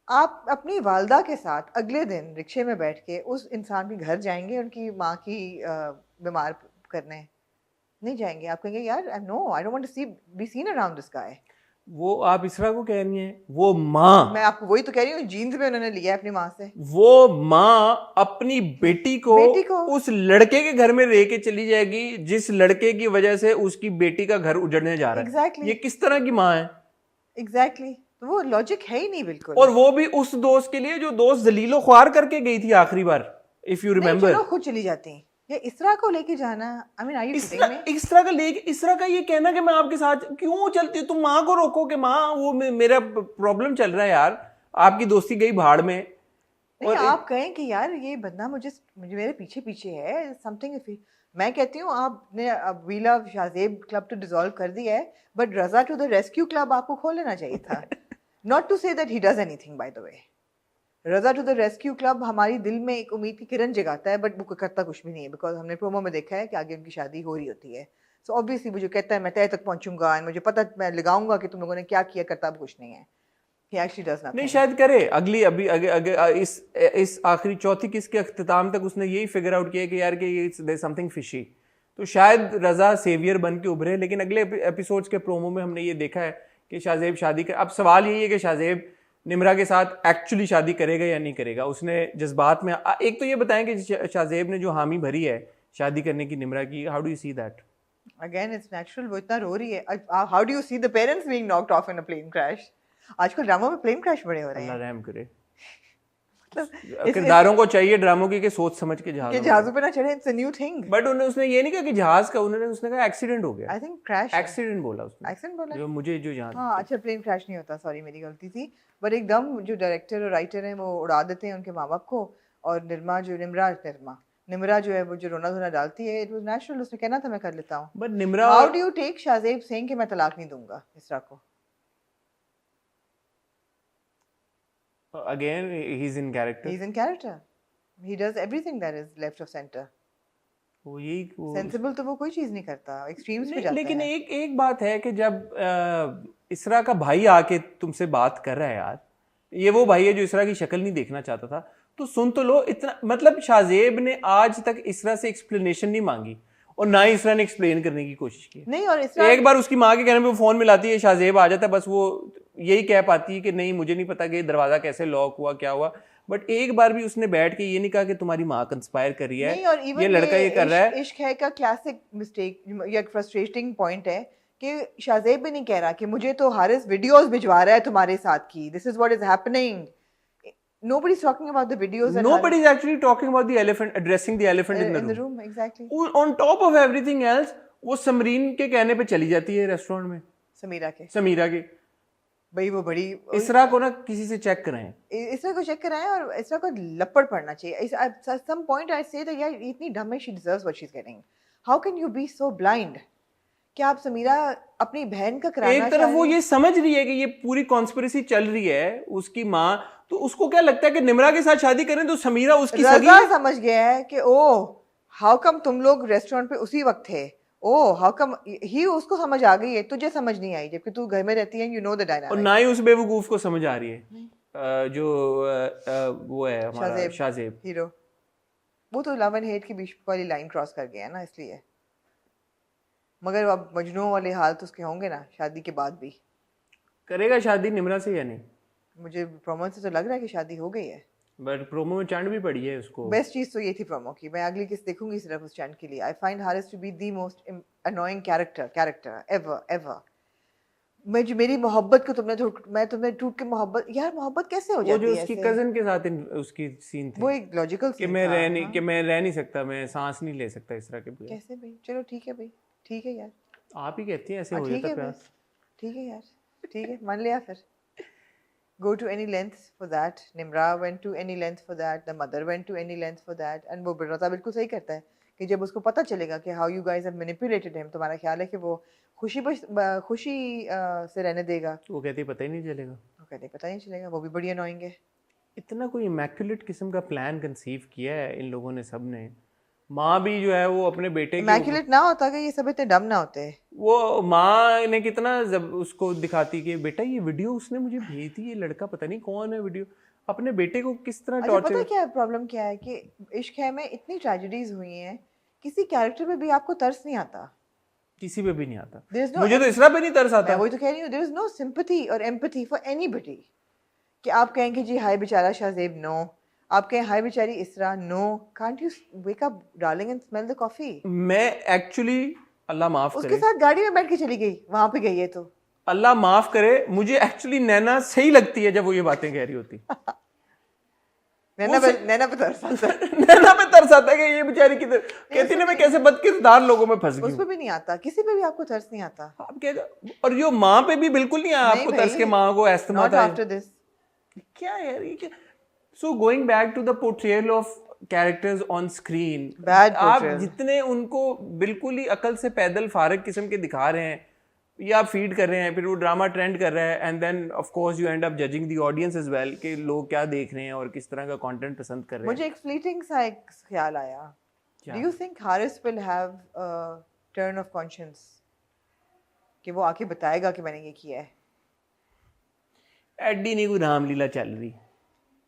आप अपनी वालदा के साथ अगले दिन रिक्शे में बैठ के उस इंसान के घर जाएंगे, उनकी माँ की बीमार करने नहीं जाएंगे। आप कहेंगे यार I don't want to be seen around this guy.
वो आप इसरा को कह रही हैं, वो माँ,
मैं आपको वही तो कह रही हूँ, जीन्स में उन्होंने लिया है अपनी माँ से।
वो माँ अपनी बेटी को उस लड़के के घर में रह के चली जाएगी जिस लड़के की वजह से उसकी बेटी का घर उजड़ने जा रहा है।
Exactly.
ये किस तरह की माँ है?
एग्जैक्टली तो वो लॉजिक है ही नहीं बिल्कुल।
और वो भी उस दोस्त के लिए जो दोस्त जलीलो ख्वार करके गई थी आखिरी बार, इफ यू रिमेम्बर।
चलो खुद चली जाती। ये इसरा को लेके जाना, I mean are you kidding me?
Isra का ये कहना कि मैं आपके साथ क्यों चलती हूँ, तुम माँ को रोको कि माँ वो मेरा प्रॉब्लम चल रहा है यार, आपकी दोस्ती गई भाड़ में।
और आप कहें कि यार ये बंदा मुझे मेरे पीछे है समथिंग। मैं कहती हूँ आपने we love Shahzeb club to dissolve कर दिया है, but Raza to the rescue club आपको खोल लेना चाहिए था। Not to say that he does anything by the way. Raza to the rescue club हमारी दिल में एक उम्मीद की किरण जगाता है, बट वो करता कुछ भी नहीं है, बिकॉज हमने प्रोमो में देखा है कि आगे उनकी शादी हो रही होती है। सो ऑब्वियसली मुझे कहता है मैं तय तक पहुंचूंगा एंड मुझे पता मैं लगाऊंगा कि तुम लोगों ने क्या किया, करता कुछ नहीं है। He actually does nothing.
नहीं शायद करे अगली अभी इस आखिरी चौथी किस्त के अख्तिताम तक उसने यही फिगर आउट किया कि यार कि देयर समथिंग फिशी, तो शायद रजा सेवियर बन के उभरे। लेकिन अगले एपिसोड्स के प्रोमो में हमने ये देखा है कि शाहजेब शादी कर, अब सवाल यही है कि शाहजेब निम्रा के साथ एक्चुअली शादी करेगा या नहीं करेगा। उसने जज्बात में एक तो ये बताएं कि शाहजेब ने जो हामी भरी है शादी करने की निम्रा की, how do you see that?
Again it's natural, वो इतना रो रही है। How do you see the parents being knocked off in a plane crash? आजकल ड्रामों में प्लेन क्रैश बड़े हो रहे हैं।
अल्लाह रहम करे। किरदारों को चाहिए ड्रामों की सोच समझ के
जहाजों पे ना चढ़े, it's a new thing.
But उसने ये नहीं कहा कि जहाज का, उसने कहा एक्सीडेंट हो गया।
आई थिंक क्रैश,
एक्सीडेंट बोला उसने,
एक्सीडेंट बोला
जो मुझे जो जहाज।
हाँ अच्छा, प्लेन क्रैश नहीं होता, सॉरी मेरी गलती थी। बट एकदम जो डायरेक्टर और राइटर हैं वो उड़ा देते हैं उनके माँ बाप को। और निम्रा जो है वो जो रोना धोना डालती है, इट वाज नेचुरल। उसने कहना था मैं कर लेता हूँ।
But Nimra,
how do you take Shahzeb saying कि मैं तलाक नहीं दूंगा इसरा को?
Again, he's in character.
He's in character. He does everything that is left of center.
वो यही
सेंसिबल तो वो कोई चीज नहीं करता, एक्सट्रीम्स पे जाता है।
लेकिन एक बात है कि जब इसरा का भाई आके तुमसे बात कर रहा है यार, ये वो भाई है जो इसरा की शक्ल नहीं देखना चाहता था, तो सुन तो लो। इतना मतलब शाहजेब ने आज तक इसरा से एक्सप्लेनेशन नहीं मांगी और ना ही इसरा ने एक्सप्लेन करने की कोशिश की।
नहीं, और इसरा
एक बार उसकी माँ के कहने पे वो फोन मिलाती है, शाहजेब आ जाता है, बस वो यही कह पाती है कि नहीं मुझे नहीं पता कि दरवाजा कैसे लॉक हुआ, क्या हुआ। बट एक बार भी उसने बैठ के ये नहीं कहा कि तुम्हारी माँ कंस्पायर कर रही है, ये लड़का ये कर रहा है।
इश्क है का क्लासिक मिस्टेक या फ्रस्ट्रेटिंग पॉइंट है कि शाहजेब भी नहीं कह रहा कि मुझे तो हारिस वीडियोस भिजवा रहा है तुम्हारे साथ की, this is what is happening. Nobody's talking about the videos.
Nobody's actually talking about the elephant, addressing the elephant in the room.
Exactly.
On top of everything else, वो समरीन के कहने पे चली जाती है रेस्टोरेंट में, समीरा के
भाई वो बड़ी
इसरा को ना किसी से चेक कराएं,
इसरा को चेक कराएं और इसरा को लपड़ पड़ना चाहिए। At some point I say that यार इतनी डम है, she deserves what she's getting. How can you be so blind? क्या आप समीरा अपनी बहन का कराना
एक तरफ वो ये समझ रही है कि ये पूरी कॉन्स्पिरेसी चल रही है उसकी माँ, तो उसको क्या लगता है कि निम्रा के साथ शादी करें तो समीरा उसकी सगी
रजा समझ गया है कि ओ हाउ कम तुम लोग रेस्टोरेंट पे उसी वक्त थे ओह हाउ कम ही उसको समझ आ गई है, तुझे समझ नहीं आई, जबकि तू घर में रहती है, यू नो द
और
डायनामिक।
ना ही उस बेवकूफ को समझ आ रही है जो वो है हमारा शाहजेब
हीरो, वो तो लव एंड हेट के बीच वाली लाइन क्रॉस कर गया ना, इसलिए। मगर अब मजनू वाले हाल तो उसके होंगे ना शादी के बाद भी।
करेगा शादी निम्रा से या नहीं?
मुझे प्रोमो से तो लग रहा है कि शादी हो गई है।
बट प्रोमो में चंड भी पड़ी है उसको।
बेस्ट चीज तो ये थी प्रोमो की, मैं अगली किस देखूंगी सिर्फ उस चैंट के लिए। I find Haris to be the most annoying character ever. मेरी मोहब्बत को मैं तुमने टूट के मोहब्बत, यार मोहब्बत कैसे हो
वो
जाती
जो
है
उसकी
ऐसे?
कजन के साथ उसकी सीन थे
वो एक लॉजिकल
कि
सीन
मैं
था,
रह नहीं
हाँ।
कि मैं रह नहीं सकता, मैं सांस नहीं ले सकता इस तरह के प्यार।
कैसे भाई? चलो ठीक है भाई, ठीक है यार,
आप ही कहती हैं ऐसे
हाँ
हो
ठीक
जाता
है
प्यार।
बस, ठीक है यार, ठीक है मान लिया फिर। Go to any length for that. Nimra went to any length for that. The mother went to any length for that. And वो रज़ा बिल्कुल सही करता है कि जब उसको पता चलेगा कि how you guys have manipulated him, तुम्हारा ख्याल है कि वो खुशी से रहने देगा?
वो कहती पता ही नहीं चलेगा।
वो कहते पता ही नहीं चलेगा, वो भी बड़ी अनोइंग है।
इतना कोई इमैक्युलेट किस्म का प्लान कंसीव किया है इन लोगों ने सब ने। माँ भी जो है वो अपने बेटे के
इमैक्युलेट ना होता कि ये सब इतने डम ना होते।
वो माँ ने कितना जब उसको दिखाती कि बेटा ये वीडियो उसने मुझे भेज दी, ये लड़का पता नहीं कौन है, वीडियो अपने बेटे को किस तरह
अच्छा पता है
टॉर्चर।
क्या प्रॉब्लम क्या है कि इश्क है में इतनी ट्रेजेडीज हुई हैं, किसी कैरेक्टर पे भी आपको तरस नहीं आता।
किसी पे भी नहीं आता।
There is no
मुझे तो इसरा पे नहीं तरस
मैं
आता।
वही तो कह रही हूँ, देयर इज नो सिंपैथी और एम्पैथी फॉर एनीबॉडी कि आप कहें कि जी हाय बेचारा शाहजेब, नो। आप कहें हाय बेचारी Isra, no. Can't you wake up darling and smell the coffee?
मैं एक्चुअली अल्लाह माफ
उसके
करे,
साथ गाड़ी में बैठ के चली गई, वहां पे गई है तो
अल्लाह माफ करे, मुझे एक्चुअली नैना सही लगती है जब वो ये बातें कह रही होती।
नैना पे तरस आता है।
नैना पे तरस आता है कि ये बेचारी किधर कहती ना मैं कैसे बदकिरदार लोगों में फंस गई
उस
हूँ।
पे भी नहीं आता, किसी पे भी आपको तरस नहीं आता।
आप क्या, और यो माँ पे भी बिल्कुल नहीं आया
नहीं
आपको
भाई,
तरस के माँ को एस्थमा
नॉट
था।
After this.
क्या यार ये क्या? So going back to the portrayal of characters on screen,
Bad
आप
portrayal.
जितने उनको बिल्कुल ही अकल से पैदल फारग किस्म के दिखा रहे हैं या आप फीड कर रहे हैं, फिर वो ड्रामा ट्रेंड कर रहा है and then of course you end up judging the audience as well कि लोग क्या देख रहे हैं और किस तरह का कंटेंट पसंद कर रहे हैं।
मुझे एक फ्लीटिंग सा एक ख्याल आया,
क्या?
Do you think Haris will have turn off conscience कि वो आके बताएगा कि मैंने ये किया है?
एडी नहीं कोई रामलीला चल रही।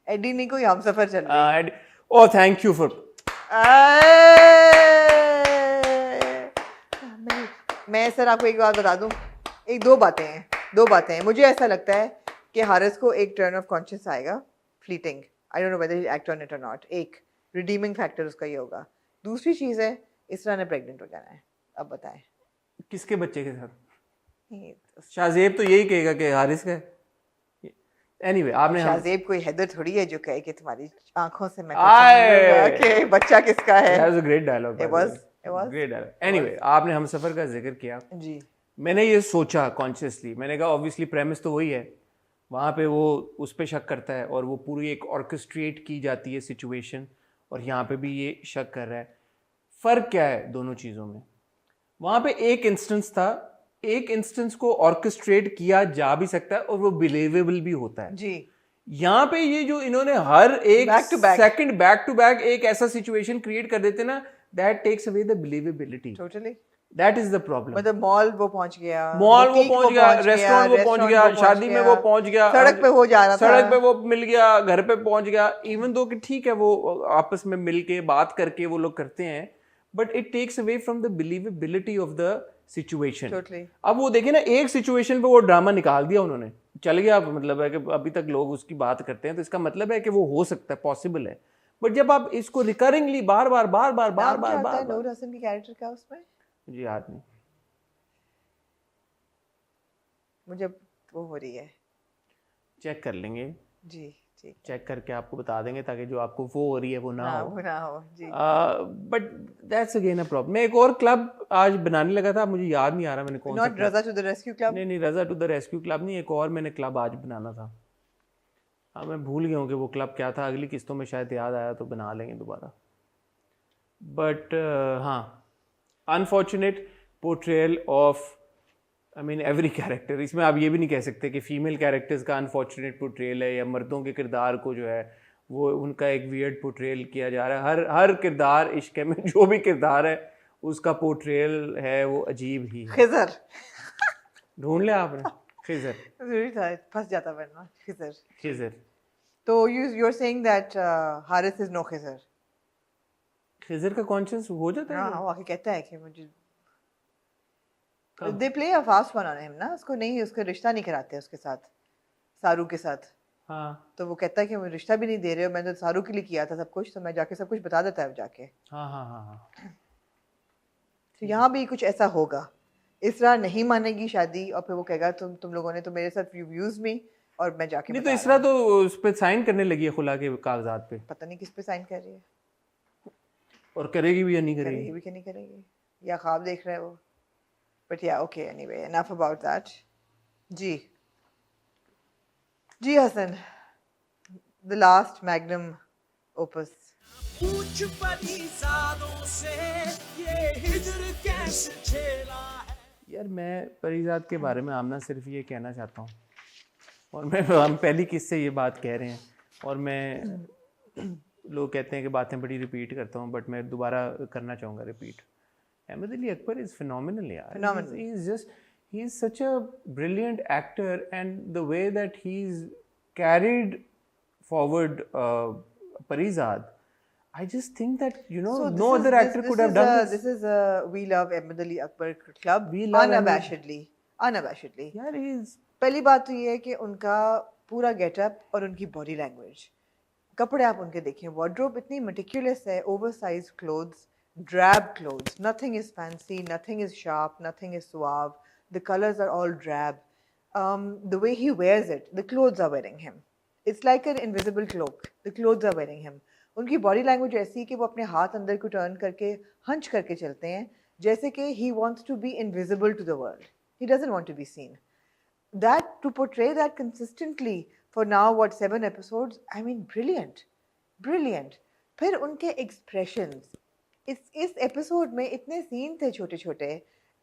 एडी नहीं कोई हमसफर चल रही है।
ओ थैंक यू फॉर।
मैं सर आपको एक बात बता दूं, दो बातें हैं। मुझे ऐसा लगता है कि हारिस को एक टर्न ऑफ कॉन्शियस आएगा, fleeting, I don't know weather he act on it और नॉट। एक रिडीमिंग फैक्टर उसका ये होगा। दूसरी चीज़ है, इसरा ने प्रेग्नेंट हो जाना है। अब बताएं
किसके बच्चे के साथ?
नहीं,
शाहजेब तो यही कहेगा कि हारिस का। एनीवे आपने
शाहजेब कोई हैदर थोड़ी है जो कहे कि तुम्हारी आंखों से मैं
आए।
पहचान लूंगा कि बच्चा किसका है।
That was a great dialogue.
It was.
Great dialogue. Anyway, आपने हमसफर का जिक्र किया।
जी
मैंने ये सोचा कॉन्शियसली, मैंने कहा ऑब्वियसली प्रेमिस तो वही है, वहाँ पे वो उस पे शक करता है और वो पूरी एक ऑर्केस्ट्रेट की जाती है सिचुएशन, और यहाँ पे भी ये शक कर रहा है। फ़र्क क्या है दोनों चीज़ों में? वहाँ पे एक इंस्टेंस था, एक इंस्टेंस को ऑर्केस्ट्रेट किया जा भी सकता है और वो बिलीवेबल भी होता है।
जी
यहाँ पे ये जो इन्होंने हर एक
Back to back.
Second back to back एक ऐसा सिचुएशन क्रिएट कर देते ना, that takes away the believability.
Totally.
That is the problem.
मतलब मॉल वो पहुंच गया,
मॉल वो
बुटीक
पहुंच गया, रेस्टोरेंट वो पहुंच गया, शादी में वो पहुंच गया,
सड़क पे हो जा रहा था,
सड़क पे वो मिल गया, घर पे पहुंच गया। इवन दो कि ठीक है वो आपस में मिल के बात करके वो लोग करते हैं, but it takes away from the believability of the situation.
Totally.
अब वो देखिए ना, एक सिचुएशन पे वो ड्रामा निकाल दिया उन्होंने, चल गया। मतलब है कि अभी तक लोग उसकी बात करते हैं, तो इसका मतलब है कि वो हो सकता है, पॉसिबल है। बट जब आप इसको रिकरिंगली बार बार
नूर हसन की कैरेक्टर का उसमें
मुझे याद नहीं,
मुझे वो हो रही है,
चेक कर लेंगे,
जी ठीक,
चेक करके आपको बता देंगे ताकि जो आपको वो हो रही है वो ना हो।
वो ना हो जी।
But that's again a problem. मैं एक और क्लब आज बनाने लगा था, मुझे याद नहीं आ रहा मैंने कौन सा
not Raza to the rescue club.
नहीं Raza to the rescue club नहीं, एक और मैंने क्लब आज बनाना था। हाँ मैं भूल गया हूँ कि वो क्लब क्या था, अगली किस्तों में शायद याद आया तो बना लेंगे दोबारा। बट हाँ, unfortunate portrayal of I mean every character. इसमें आप ये भी नहीं कह सकते कि फीमेल कैरेक्टर्स का अनफॉर्चुनेट पोर्ट्रेयल है या मर्दों के किरदार को जो है वो उनका एक वियर्ड पोर्ट्रेयल किया जा रहा है। हर किरदार इश्क में जो भी किरदार है उसका पोर्ट्रेयल है वो अजीब ही है।
खिजर
ढूंढ लिया आपने? खिजर।
जरूरी था, फंस जाता वरना। खिजर।
खिजर।
तो you're saying that Haris is no Khizr?
Khizr का कॉन्शियस हो जाता है
हाँ
क्या?
वो आके कहता है कि मुझे
कब?
they play a fast one on him ना, उसको नहीं, उसका रिश्ता नहीं कराते उसके साथ, सारू के साथ।
हाँ
तो वो कहता है कि मुझे रिश्ता भी नहीं दे रहे हो, मैंने तो सारू के लिए किया था सब कुछ, तो मैं जाके सब कुछ बता देता है जाके।
हाँ हाँ हाँ हाँ।
तो यहाँ भी कुछ ऐसा होगा, इसरा नहीं मानेगी शादी और फिर वो कहेगा तुम लोगों ने तो मेरे साथ यूज मी और मैं जाके
नहीं तो
बता
इसरा
रहा हूँ।
तो उस पे साइन करने लगी है खुला के कागजात पे,
पता नहीं किस पे साइन कर रही है,
और करेगी भी या नहीं
करेगी
करेगी।
भी कि नहीं करेगी, या ख्वाब देख रहा है वो। बट या okay, anyway enough about that. जी जी Hasan, the last magnum opus.
पूछ परिसादों से ये हिजर कैसे झेला है।
यार मैं परिजात के बारे में आमना सिर्फ ये कहना चाहता हूँ, और हम पहली किस्से ये बात कह रहे हैं, और मैं लोग कहते हैं कि बातें बड़ी रिपीट करता हूँ, बट मैं दोबारा करना चाहूँगा repeat. Ahmed Ali Akbar is phenomenal यार।
Phenomenal.
He is such a brilliant actor, and the way that he's carried forward Parizad, I just think that
So this
no
is-
other
this-
actor
this
could have
is
done
a-
this.
This is a We Love Ahmed Ali Akbar Club.
We love Ahmed-
unabashedly. Unabashedly.
यार he is
पहली बात तो ये है कि उनका पूरा getup और उनकी बॉडी लैंग्वेज, कपड़े आप उनके देखें, वार्डरोब इतनी meticulous है, oversized clothes, drab clothes, nothing is fancy, nothing is sharp, nothing is suave, the colors are all drab. The way he wears it, the clothes are wearing him. It's like an invisible cloak. The clothes are wearing him. उनकी body language ऐसी है कि वो अपने हाथ अंदर को turn करके हंच करके चलते हैं, जैसे कि he wants to be invisible to the world. He doesn't want to be seen. That, to portray that consistently for now what 7 episodes, I mean brilliant. फिर उनके expressions, इस एपिसोड में इतने सीन थे छोटे छोटे।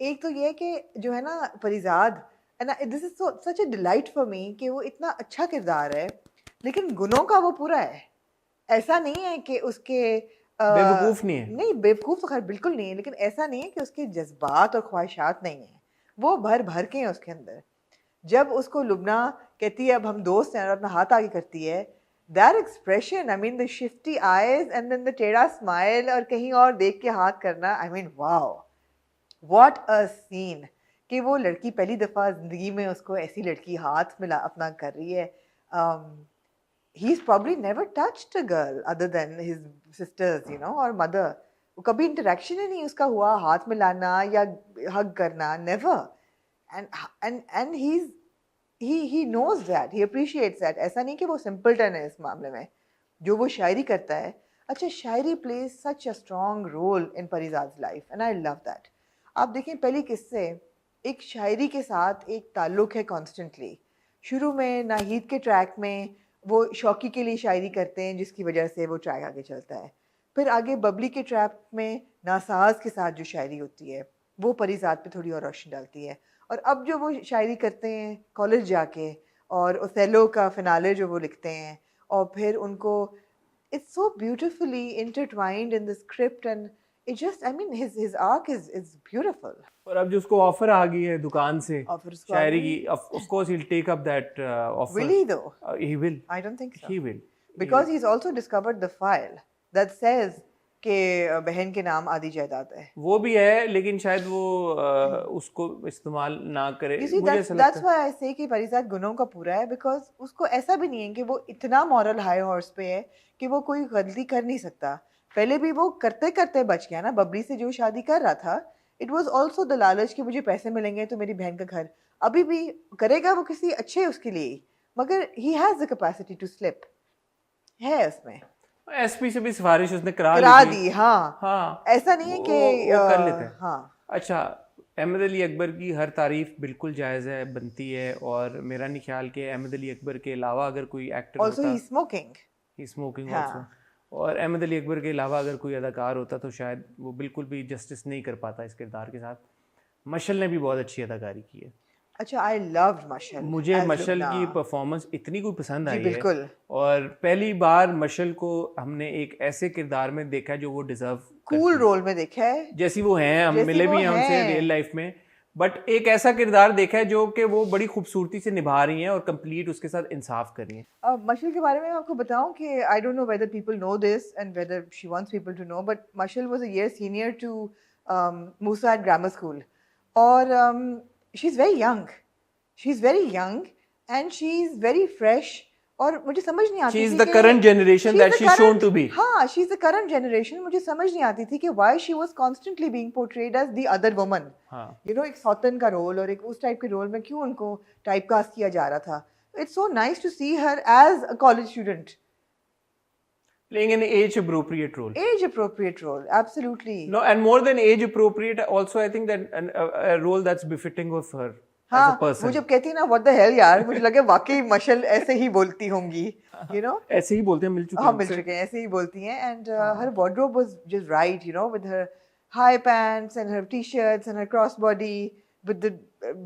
एक तो ये कि जो है ना Parizad, and this is such a delight for me कि वो इतना अच्छा किरदार है, लेकिन गुनों का वो पूरा है। ऐसा नहीं है कि उसके
बेवकूफ़ नहीं है।
नहीं, बेवकूफ़ तो खैर बिल्कुल नहीं है, लेकिन ऐसा नहीं है कि उसके जज्बात और ख्वाहिशात नहीं हैं, वो भर के हैं उसके अंदर। जब उसको लुबना कहती है अब हम दोस्त हैं और अपना हाथ आगे करती है, that expression, I mean the shifty eyes and then the टेढ़ा smile और कहीं और देख के हाथ करना, I mean wow, what a scene कि वो लड़की पहली दफ़ा ज़िंदगी में उसको ऐसी लड़की हाथ मिला अपना कर रही है। He's probably never touched a girl other than his sisters, you know, or mother. वो कभी इंटरेक्शन ही नहीं उसका हुआ, हाथ मिलाना या हग करना, never. And he knows that, he appreciates that. ऐसा नहीं कि वो simpleton है इस मामले में, जो वो शायरी करता है। अच्छा, शायरी plays such a strong role in Parizad's life, and I love that. आप देखें पहली किस्से, एक शायरी के साथ एक ताल्लुक है constantly. शुरू में नाहीद के ट्रैक में वो शौकी के लिए शायरी करते हैं, जिसकी वजह से वो ट्रैक आगे चलता है। फिर आगे बबली के ट्रैक में नासाज के साथ जो शायरी होती है, वो परिजाद पे थोड़ी और रोशनी डालती है। और अब जो वो शायरी करते हैं कॉलेज जाके, और ओथेलो का फिनाले जो वो लिखते हैं, और फिर उनको it's so beautifully intertwined in the script, and it just, I mean, his arc is beautiful.
और अब जो उसको ऑफर आ गई है दुकान से
Offer उसको
शायरी
आ गई?
की, of course he'll take up that offer.
Will he though?
He will.
I don't think so.
He will.
Because he's also discovered the file that says कि बहन के नाम आधी जायदाद है।
वो भी है, लेकिन शायद वो उसको इस्तेमाल ना करे।
You see,
मुझे ऐसा
that's
लगता है।
why I say कि परिजाद गुनों का पूरा है, because उसको ऐसा भी नहीं है कि वो इतना moral high horse पे है कि वो कोई गलती कर नहीं सकता। पहले भी वो करते करते बच गया ना, बबली से जो शादी कर रहा था, it was also the लालच कि मुझे पैसे मिलेंगे तो मेरी बहन का घर, अभी भी करेगा वो किसी अच्छे उसके लिए, मगर he has the capacity to slip, है उसमें।
एसपी से भी सिफारिश उसने करा ली
दी, हाँ।
हाँ,
ऐसा नहीं है कि
वो कर लेते हैं।
हाँ।
अच्छा, अहमद अली अकबर की हर तारीफ बिल्कुल जायज़ है, बनती है, और मेरा नहीं ख्याल कि अहमद अली अकबर के अलावा अगर कोई एक्टर
Also
होता,
he's smoking.
ही स्मोकिंग
हाँ।
ऑल्सो, और अहमद अली अकबर के अलावा अगर कोई अदाकार होता तो शायद वो बिल्कुल भी जस्टिस नहीं कर पाता इस किरदार के साथ। मशल ने भी बहुत अच्छी अदाकारी की है।
अच्छा, I loved मशल।
मुझे
as
मशल
Lubna.
की परफॉर्मेंस इतनी कोई पसंद
जी,
आई है,
बिल्कुल।
और पहली बार मशल को हमने एक ऐसे किरदार में देखा जो वो डिजर्व
कूल रोल में देखा है,
जैसी वो हैं, हम
जैसी
मिले
वो
भी हैं उनसे
हैं।
रियल लाइफ में, बट एक ऐसा किरदार देखा है जो कि वो बड़ी खूबसूरती से निभा रही हैं और कंप्लीट उसके साथ इंसाफ कर रही हैं।
मशल के बारे में मैं आपको बताऊं कि I don't know whether people know this and whether she wants people to know, but Mashal was a year senior to Musa at grammar school, और she is very young and she is very fresh, और मुझे समझ नहीं आती
She is
थी
the
कि-
current generation
She's
that
the
she's shown
current-
to be.
हाँ, she is the current generation. मुझे समझ नहीं आती थी कि why she was constantly being portrayed as the other woman,
हाँ,
यू नो, एक सौतन का रोल और एक उस टाइप के रोल में क्यों उनको टाइपकास्ट किया जा रहा था। It's so nice to see her as a college student,
playing an age appropriate role.
Age appropriate role, absolutely.
No, and more than age appropriate, also I think that a role that's befitting of her as a
हाँ,
person.
वो जब कहती है ना what the hello यार, मुझे लगे वाकई मशल ऐसे ही बोलती होंगी, यू नो।
ऐसे ही बोलते हैं, मिल चुके
हाँ,
हैं
मिल
हमसे।
चुके हैं, ऐसे ही बोलती हैं, and her wardrobe was just right, you know, with her high pants and her t-shirts and her crossbody with the